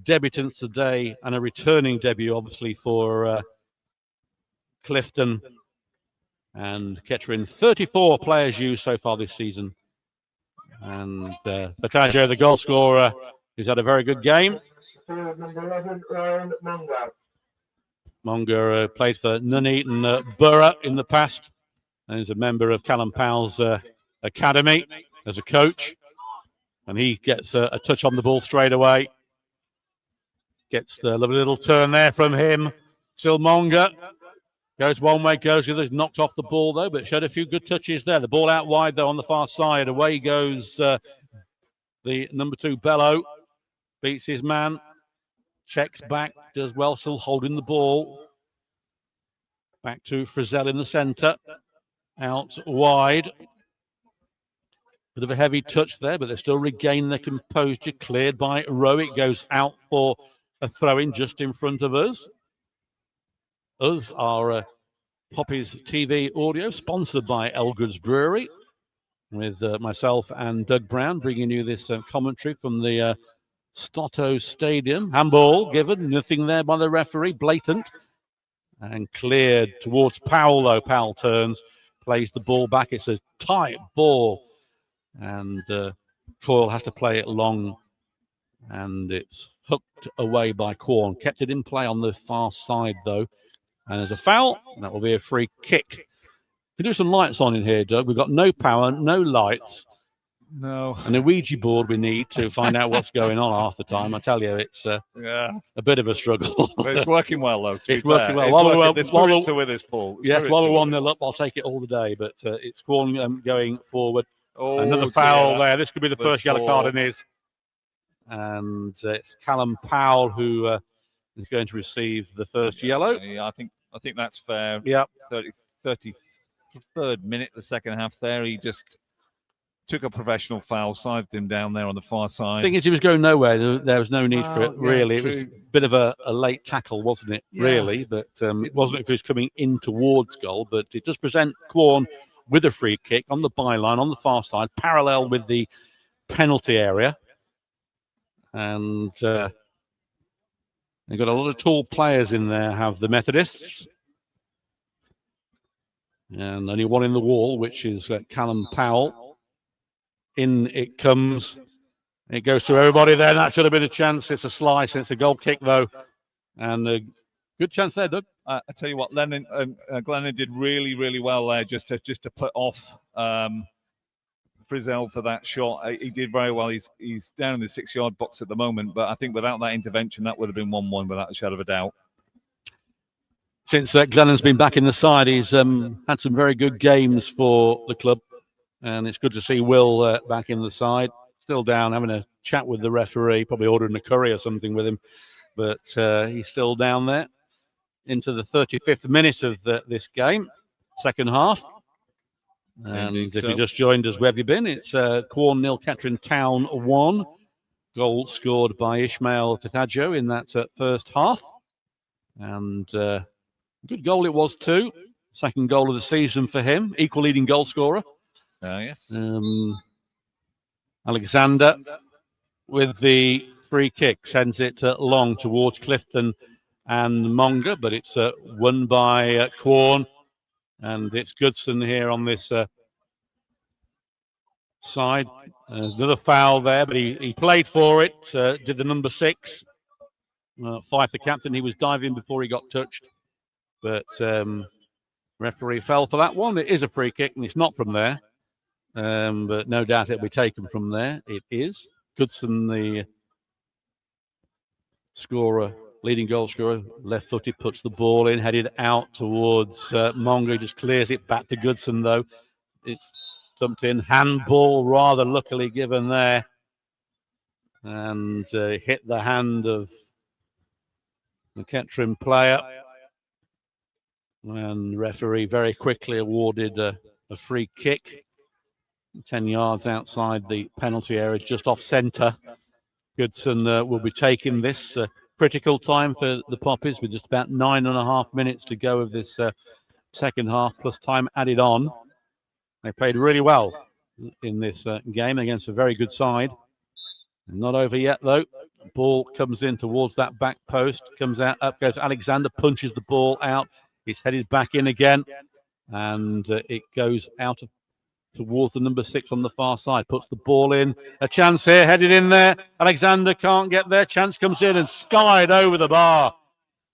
debutants today and a returning debut, obviously, for Clifton and Kettering. 34 players used so far this season. And Fataggio, the goal scorer, who's had a very good game. Number 11, Ryan Monga. Monga played for Nuneaton Borough in the past and is a member of Callum Powell's academy as a coach. And he gets a touch on the ball straight away. Gets the lovely little turn there from him. Still Monga. Goes one way, goes the other. He's knocked off the ball, though, but showed a few good touches there. The ball out wide, though, on the far side. Away goes the number 2, Bello. Beats his man. Checks back. Does well, still holding the ball. Back to Frizzell in the centre. Out wide. Bit of a heavy touch there, but they still regain their composure. Cleared by Rowe. It goes out for a throw-in just in front of us. Us are Poppies TV audio, sponsored by Elgood's Brewery, with myself and Doug Brown bringing you this commentary from the Stotto Stadium. Handball given, nothing there by the referee, blatant. And cleared towards Powell, though. Powell turns, plays the ball back. It's a tight ball. And Coyle has to play it long, and it's hooked away by Quorn. Kept it in play on the far side, though. And there's a foul, and that will be a free kick. We do some lights on in here, Doug. We've got no power, no lights. No. And a Ouija board we need to find out what's going on half the time. I tell you, it's Yeah. a bit of a struggle. But it's working well, though. It's working well. The spirits are with us, Paul. Yes, while we're 1-0 up, I'll take it all the day. But it's Quorn going forward. Oh, another foul dear. there. This could be the first yellow card in his. And it's Callum Powell who is going to receive the first yellow. Yeah, I think that's fair. Yeah. 33rd minute, the second half there. He just took a professional foul, sived him down there on the far side. The thing is, he was going nowhere. There was no need for it, yeah, really. It was a bit of a late tackle, wasn't it, Yeah. really? But it wasn't if he was coming in towards goal. But it does present Quorn with a free kick on the byline, on the far side, parallel with the penalty area. And they've got a lot of tall players in there, have the Methodists. And only one in the wall, which is Callum Powell. In it comes. It goes to everybody there. That should have been a chance. It's a slice. It's a goal kick, though. And a good chance there, Doug. I tell you what, Glennon did really, really well there just to put off Frizzell for that shot. He did very well. He's down in the 6-yard box at the moment, but I think without that intervention, that would have been 1-1 without a shadow of a doubt. Since Glennon's been back in the side, he's had some very good games for the club. And it's good to see Will back in the side. Still down, having a chat with the referee, probably ordering a curry or something with him. But he's still down there. Into the 35th minute of this game, second half. And if you just joined us, where have you been? It's Quorn 0, Kettering Town 1. Goal scored by Ishmael Pithajo in that first half. And good goal it was too. Second goal of the season for him. Equal leading goal scorer. Yes. Alexander with the free kick sends it long towards Clifton and Monga, but it's won by Quorn, and it's Goodson here on this side. Another foul there, but he played for it. Did the number 6, Fife the captain. He was diving before he got touched, but referee fell for that one. It is a free kick, and it's not from there. But no doubt it'll be taken from there. It is. Goodson, the scorer, leading goal scorer, left-footed, puts the ball in, headed out towards Mongo. Just clears it back to Goodson, though. It's dumped in. Handball, rather luckily given there. And hit the hand of the Kettering player. And the referee very quickly awarded a free kick. 10 yards outside the penalty area, just off centre. Goodson will be taking this critical time for the Poppies with just about 9.5 minutes to go of this second half, plus time added on. They played really well in this game against a very good side. Not over yet, though. Ball comes in towards that back post, comes out, up goes Alexander, punches the ball out. He's headed back in again, and it goes out towards the number 6 on the far side, puts the ball in. A chance here, headed in there. Alexander can't get there. Chance comes in and skied over the bar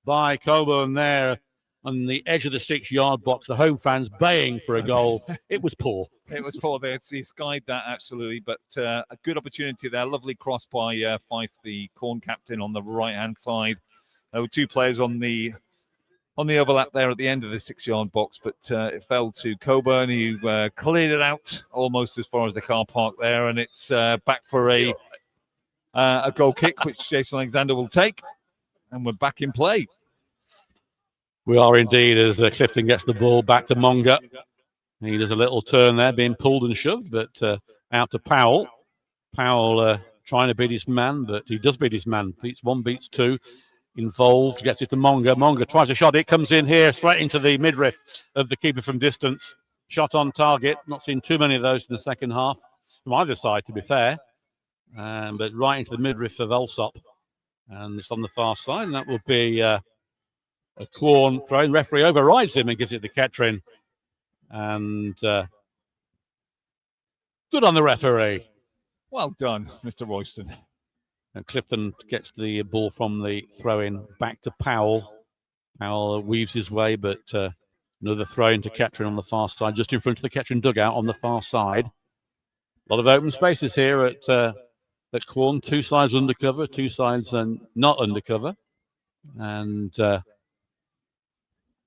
by Coburn there on the edge of the 6-yard box. The home fans baying for a goal. It was poor. It was poor there. He skied that, absolutely, but a good opportunity there. Lovely cross by Fife, the Quorn captain, on the right-hand side. There were 2 players on the overlap there at the end of the 6-yard box, but it fell to Coburn, who cleared it out almost as far as the car park there, and it's back for a goal kick, which Jason Alexander will take, and we're back in play. We are indeed, as Clifton gets the ball back to Monga. He does a little turn there, being pulled and shoved, but out to Powell. Powell trying to beat his man, but he does beat his man. Beats 1, beats 2. Involved, gets it to Monga. Monga tries a shot. It comes in here, straight into the midriff of the keeper from distance. Shot on target. Not seen too many of those in the second half from either side, to be fair. But right into the midriff of Elsop. And it's on the far side, and that will be a Quorn throw. Referee overrides him and gives it to Kettering. And good on the referee. Well done, Mr. Royston. And Clifton gets the ball from the throw-in back to Powell. Powell weaves his way, but another throw-in to Kettering on the far side, just in front of the Kettering dugout on the far side. lot of open spaces here at Quorn. Two sides undercover, two sides not undercover. And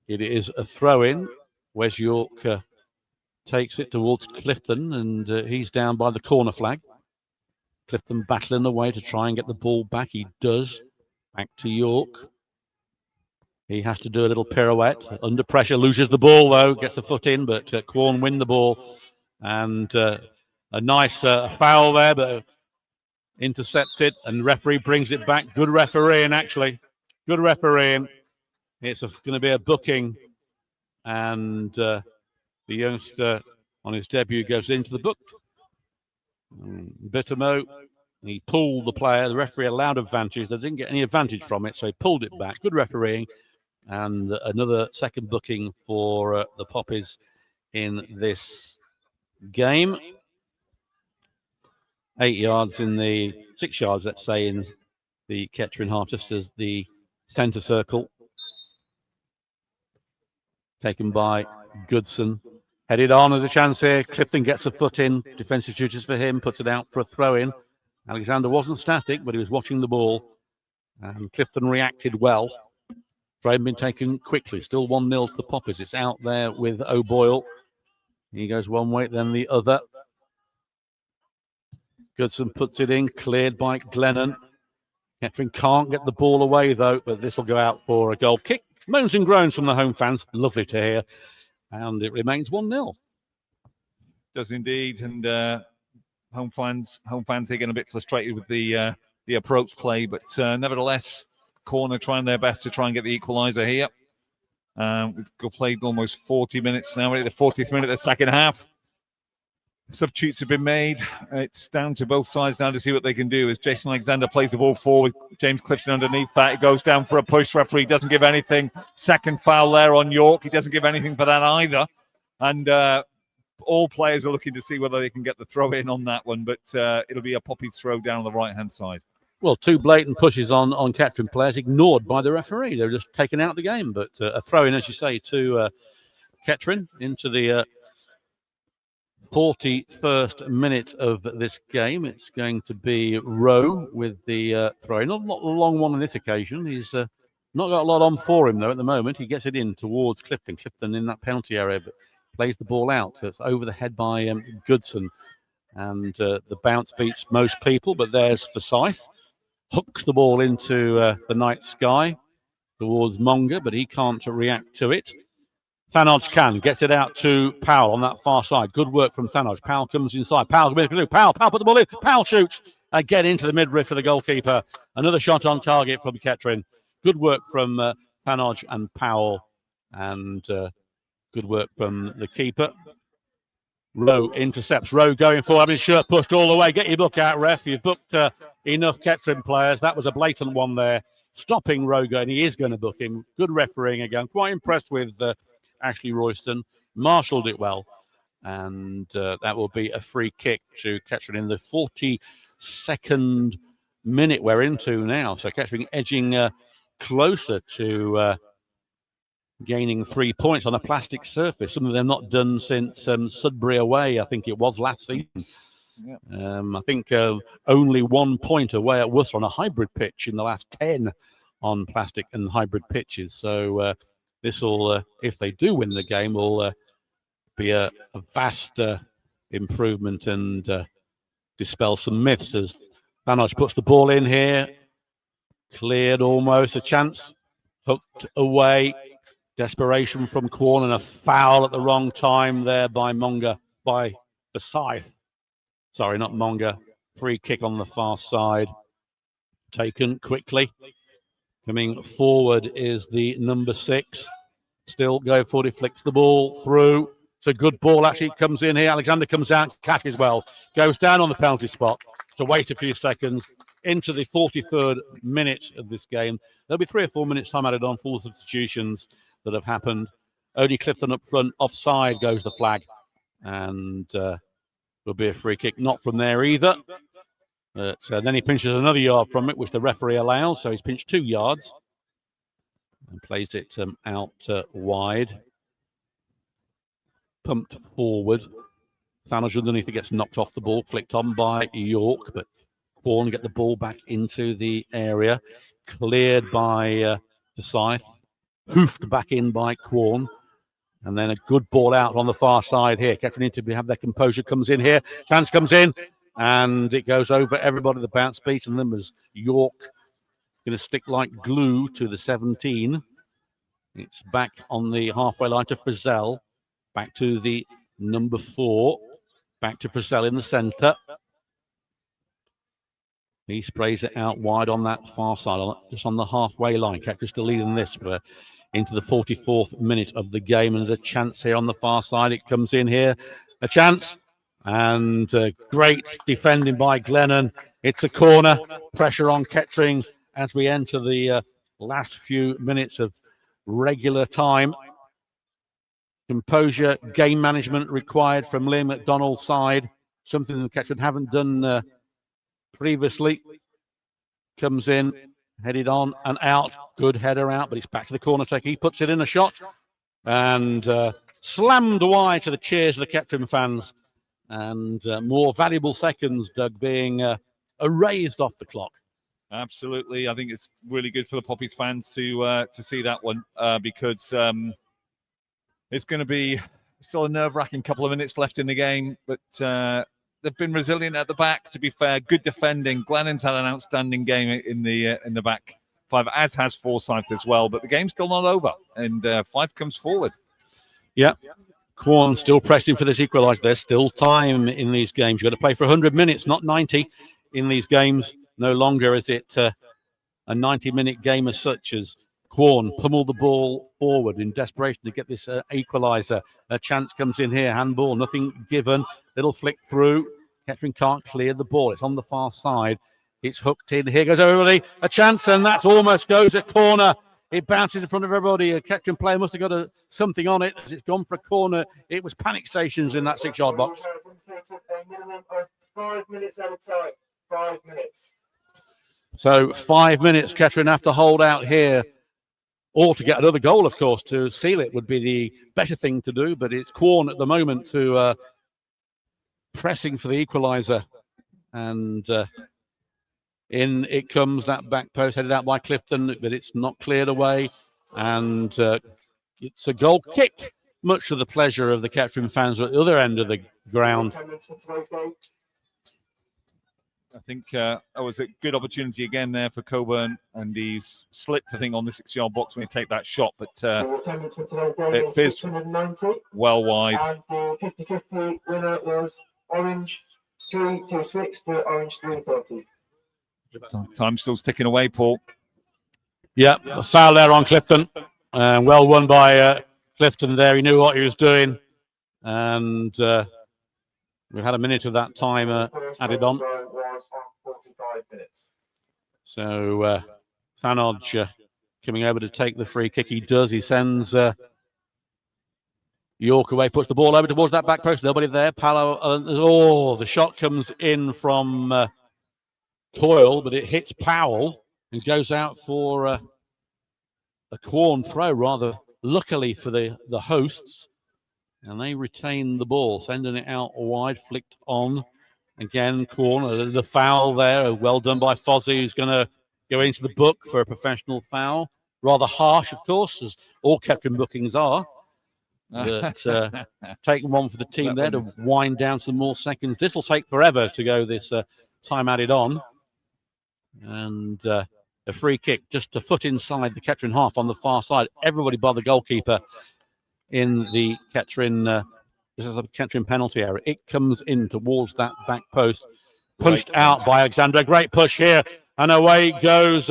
it is a throw-in. Wes York takes it towards Clifton, and he's down by the corner flag. Clifton battling away to try and get the ball back. He does. Back to York. He has to do a little pirouette. Under pressure, loses the ball, though. Gets the foot in, but Quorn win the ball. And a nice foul there, but intercepted. And referee brings it back. Good refereeing, actually. Good refereeing. It's going to be a booking. And the youngster on his debut goes into the book. Bittermo, he pulled the player. The referee allowed advantage. They didn't get any advantage from it, so he pulled it back. Good refereeing. And another second booking for the Poppies in this game. 8 yards in the 6 yards, let's say, in the Kettering half, just as the centre circle. Taken by Goodson. Headed on, as a chance here. Clifton gets a foot in. Defensive duties for him. Puts it out for a throw-in. Alexander wasn't static, but he was watching the ball. And Clifton reacted well. Throw been taken quickly. Still 1-0 to the Poppies. It's out there with O'Boyle. He goes one way, then the other. Goodson puts it in. Cleared by Glennon. Kettering can't get the ball away, though, but this will go out for a goal kick. Moans and groans from the home fans. Lovely to hear. And it remains 1-0. Does indeed, and home fans are getting a bit frustrated with the approach play, but nevertheless, Quorn are trying their best to try and get the equaliser here. We've played almost 40 minutes now. We're at the 40th minute of the second half. Substitutes have been made. It's down to both sides now to see what they can do as Jason Alexander plays the ball forward. James Clifton underneath that. It goes down for a push. Referee doesn't give anything. Second foul there on York. He doesn't give anything for that either. And all players are looking to see whether they can get the throw in on that one. But it'll be a Poppies throw down on the right-hand side. Well, two blatant pushes on Kettering players ignored by the referee. They're just taken out of the game. But a throw in, as you say, to Kettering into the 41st minute of this game. It's going to be Rowe with the throw-in. Not a long one on this occasion. He's not got a lot on for him, though, at the moment. He gets it in towards Clifton. Clifton in that penalty area, but plays the ball out. So it's over the head by Goodson. And the bounce beats most people, but there's Forsyth. Hooks the ball into the night sky towards Monger, but he can't react to it. Thanodge gets it out to Powell on that far side. Good work from Thanodge. Powell comes inside. Powell put the ball in. Powell shoots again into the midriff for the goalkeeper. Another shot on target from Kettering. Good work from Thanodge and Powell, and good work from the keeper. Rowe intercepts. Rowe going forward, having his shirt pushed all the way. Get your book out, ref. You've booked enough Kettering players. That was a blatant one there. Stopping Rowe going. He is going to book him. Good refereeing again. Quite impressed with Ashley Royston. Marshalled it well. And that will be a free kick to Kettering in the 42nd minute we're into now. So Kettering edging closer to gaining 3 points on a plastic surface. Something they've not done since Sudbury away, I think it was last season. Yeah. I think only 1 point away at Worcester on a hybrid pitch in the last 10 on plastic and hybrid pitches. So this will, if they do win the game, will be a vast improvement and dispel some myths as Thanodge puts the ball in here. Cleared almost, a chance. Hooked away. Desperation from Quorn and a foul at the wrong time there by Forsyth. Sorry, not Monger. Free kick on the far side. Taken quickly. Coming forward is the number 6. Still go forward. He flicks the ball through. It's a good ball. Actually comes in here. Alexander comes out. Catches well. Goes down on the penalty spot. To wait a few seconds into the 43rd minute of this game. There'll be 3 or 4 minutes time added on full substitutions that have happened. Only Clifton up front. Offside goes the flag. And will be a free kick. Not from there either. But then he pinches another yard from it, which the referee allows. So he's pinched 2 yards. And plays it out wide. Pumped forward. Thanos underneath, it gets knocked off the ball, flicked on by York, but Quorn get the ball back into the area, cleared by Forsyth, hoofed back in by Quorn, and then a good ball out on the far side here. Kettering need to have their composure, comes in here, chance comes in, and it goes over everybody. The bounce beat, and then was York going to stick like glue to the 17. It's back on the halfway line to Frizzell, back to the number 4, back to Frizzell in the centre. He sprays it out wide on that far side, just on the halfway line. Kettering still leading this, but into the 44th minute of the game, and there's a chance here on the far side. It comes in here, a chance, and great defending by Glennon. It's a corner, pressure on Kettering as we enter the last few minutes of regular time. Composure, game management required from Liam McDonald's side, something that Kettering haven't done previously. Comes in, headed on and out, good header out, but it's back to the corner take. He puts it in a shot and slammed wide to the cheers of the Kettering fans, and more valuable seconds, Doug, being erased off the clock. Absolutely. I think it's really good for the Poppies fans to see that one because it's going to be still a nerve-wracking couple of minutes left in the game, but they've been resilient at the back, to be fair. Good defending. Glennon's had an outstanding game in the back 5, as has Forsyth as well, but the game's still not over, and 5 comes forward. Yeah. Quorn still pressing for this equaliser. There's still time in these games. You've got to play for 100 minutes, not 90 in these games. No longer is it a 90-minute game as such, as Quorn pummel the ball forward in desperation to get this equaliser. A chance comes in here, handball, nothing given. Little flick through. Kettering can't clear the ball. It's on the far side. It's hooked in. Here goes everybody. A chance, and that almost goes a corner. It bounces in front of everybody. A Kettering player must have got something on it as it's gone for a corner. It was panic stations in that 6-yard box. A minimum of 5 minutes at a time. 5 minutes. So 5 minutes Kettering have to hold out here, or to get another goal, of course, to seal it would be the better thing to do. But it's Quorn at the moment to pressing for the equaliser. And in it comes, that back post headed out by Clifton, but it's not cleared away. And it's a goal kick, much to the pleasure of the Kettering fans at the other end of the ground. I think that was a good opportunity again there for Coburn, and he's slipped, I think, on the 6-yard box when he take that shot, but it is well wide. And the 50-50 winner was Orange 3-6 to Orange 3-30. Time's still ticking away, Paul. Yeah, a foul there on Clifton. Well won by Clifton there. He knew what he was doing. And we had a minute of that time added on. 45 minutes. So Thanodge coming over to take the free kick. He does. He sends York away, puts the ball over towards that back post. Nobody there. Palo. The shot comes in from Coyle, but it hits Powell. It goes out for a Quorn throw, rather luckily for the hosts. And they retain the ball, sending it out wide, flicked on. Again, Quorn, the foul there, well done by Fozzie, who's going to go into the book for a professional foul. Rather harsh, of course, as all Kettering bookings are. But taking one for the team there to wind down some more seconds. This will take forever to go this time added on. And a free kick just a foot inside the Kettering half on the far side. Everybody by the goalkeeper in the Kettering this is a Kettering penalty area. It comes in towards that back post. Punched out by Alexander. Great push here. And away goes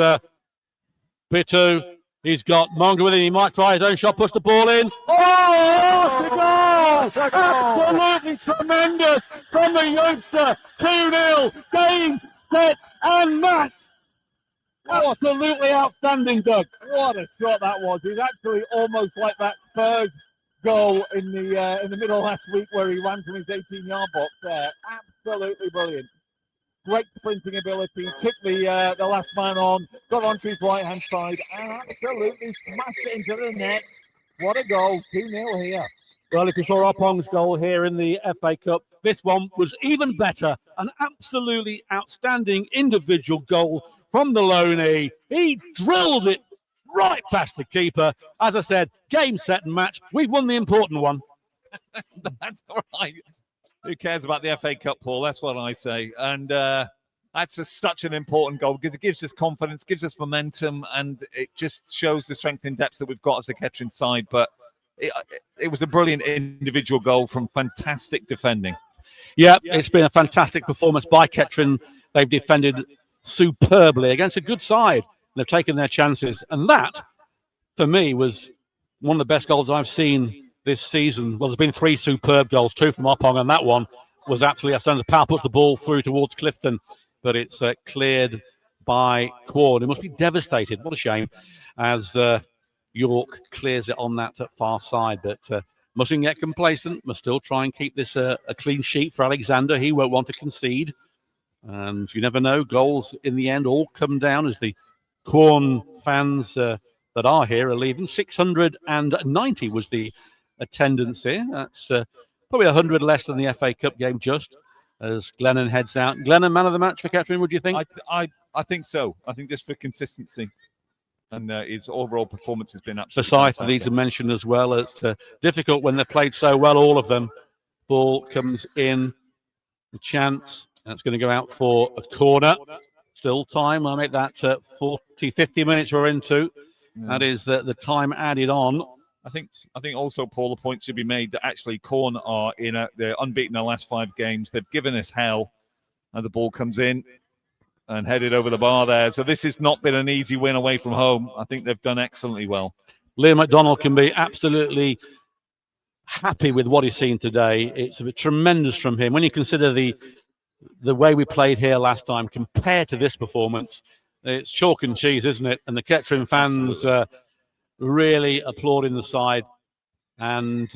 Pitu. He's got Monga with him. He might try his own shot. Push the ball in. Oh, the goal! Absolutely tremendous from the youngster. 2-0. Game, set, and match. Absolutely outstanding, Doug. What a shot that was. He's actually almost like that Spurs goal in the middle last week where he ran from his 18-yard box there. Absolutely brilliant. Great sprinting ability, took the last man on, got onto his right-hand side, and absolutely smashed it into the net. What a goal, 2-0 here. Well, if you saw Oppong's goal here in the FA Cup, this one was even better. An absolutely outstanding individual goal from the Loney. He drilled it right past the keeper. As I said, game, set, and match. We've won the important one. That's all right. Who cares about the FA Cup, Paul? That's what I say. And that's such an important goal because it gives us confidence, gives us momentum, and it just shows the strength and depth that we've got as a Kettering side. But it was a brilliant individual goal from fantastic defending. Yeah, it's been a fantastic performance by Kettering. They've defended superbly against a good side. They've taken their chances. And that, for me, was one of the best goals I've seen this season. Well, there's been 3 superb goals, 2 from Oppong, and that one was absolutely outstanding. Powell puts the ball through towards Clifton, but it's cleared by Quorn. It must be devastated. What a shame, as York clears it on that far side. But mustn't get complacent. Must still try and keep this a clean sheet for Alexander. He won't want to concede. And you never know. Goals in the end all come down as the Quorn fans that are here are leaving. 690 was the attendance here. That's probably 100 less than the FA Cup game just as Glennon heads out. Glennon, man of the match for Kettering, would you think? I think so. I think just for consistency. And his overall performance has been absolutely Forsyth needs to mention as well. It's difficult when they've played so well, all of them. Ball comes in, a chance. That's going to go out for a corner. Still time. I'll make that 40, 50 minutes we're into. Yeah. That is the time added on. I think also, Paul, the point should be made that actually Quorn are they're unbeaten in the last 5 games. They've given us hell, and the ball comes in and headed over the bar there. So this has not been an easy win away from home. I think they've done excellently well. Liam McDonald can be absolutely happy with what he's seen today. It's a bit tremendous from him. When you consider the way we played here last time compared to this performance, it's chalk and cheese, isn't it? And the Kettering fans really applauding the side. And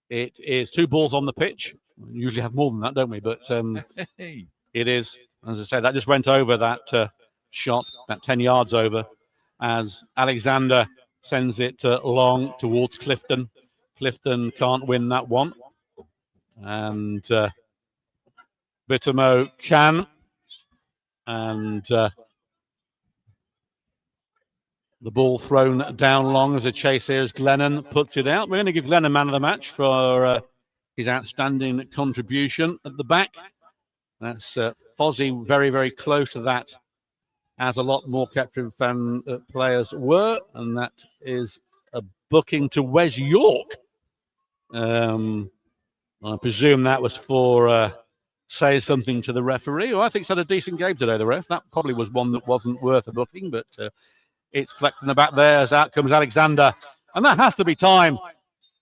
it is 2 balls on the pitch. We usually have more than that, don't we? But it is, as I say, that just went over that shot, about 10 yards over, as Alexander sends it long towards Clifton. Clifton can't win that one. And Bittermo can. And the ball thrown down long as a chase here as Glennon puts it out. We're going to give Glennon man of the match for his outstanding contribution at the back. That's Fozzie very, very close to that, as a lot more Kettering fan players were. And that is a booking to Wes York. I presume that was for saying something to the referee, who I think's had a decent game today, the ref. That probably was one that wasn't worth a booking, but it's flecked in the back there as out comes Alexander. And that has to be time.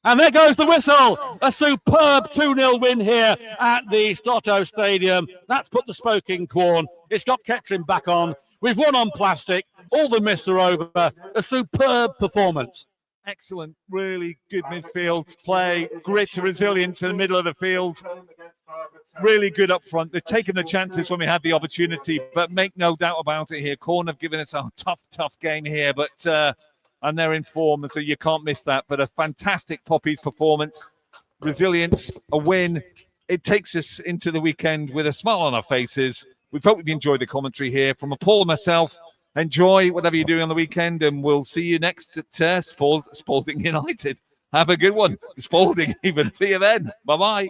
And there goes the whistle. A superb 2-0 win here at the Stotto Stadium. That's put the spoke in Quorn. It's got Kettering back on. We've won on plastic. All the myths are over. A superb performance. Excellent, really good midfield play, grit and resilience in the middle of the field. Really good up front. They've taken the chances when we had the opportunity, but make no doubt about it here. Quorn have given us a tough game here, but and they're in form, and so you can't miss that. But a fantastic Poppies performance, resilience, a win. It takes us into the weekend with a smile on our faces. We hope you've enjoyed the commentary here. From Paul and myself, enjoy whatever you're doing on the weekend, and we'll see you next at Spalding United. Have a good one. Spalding even. See you then. Bye-bye.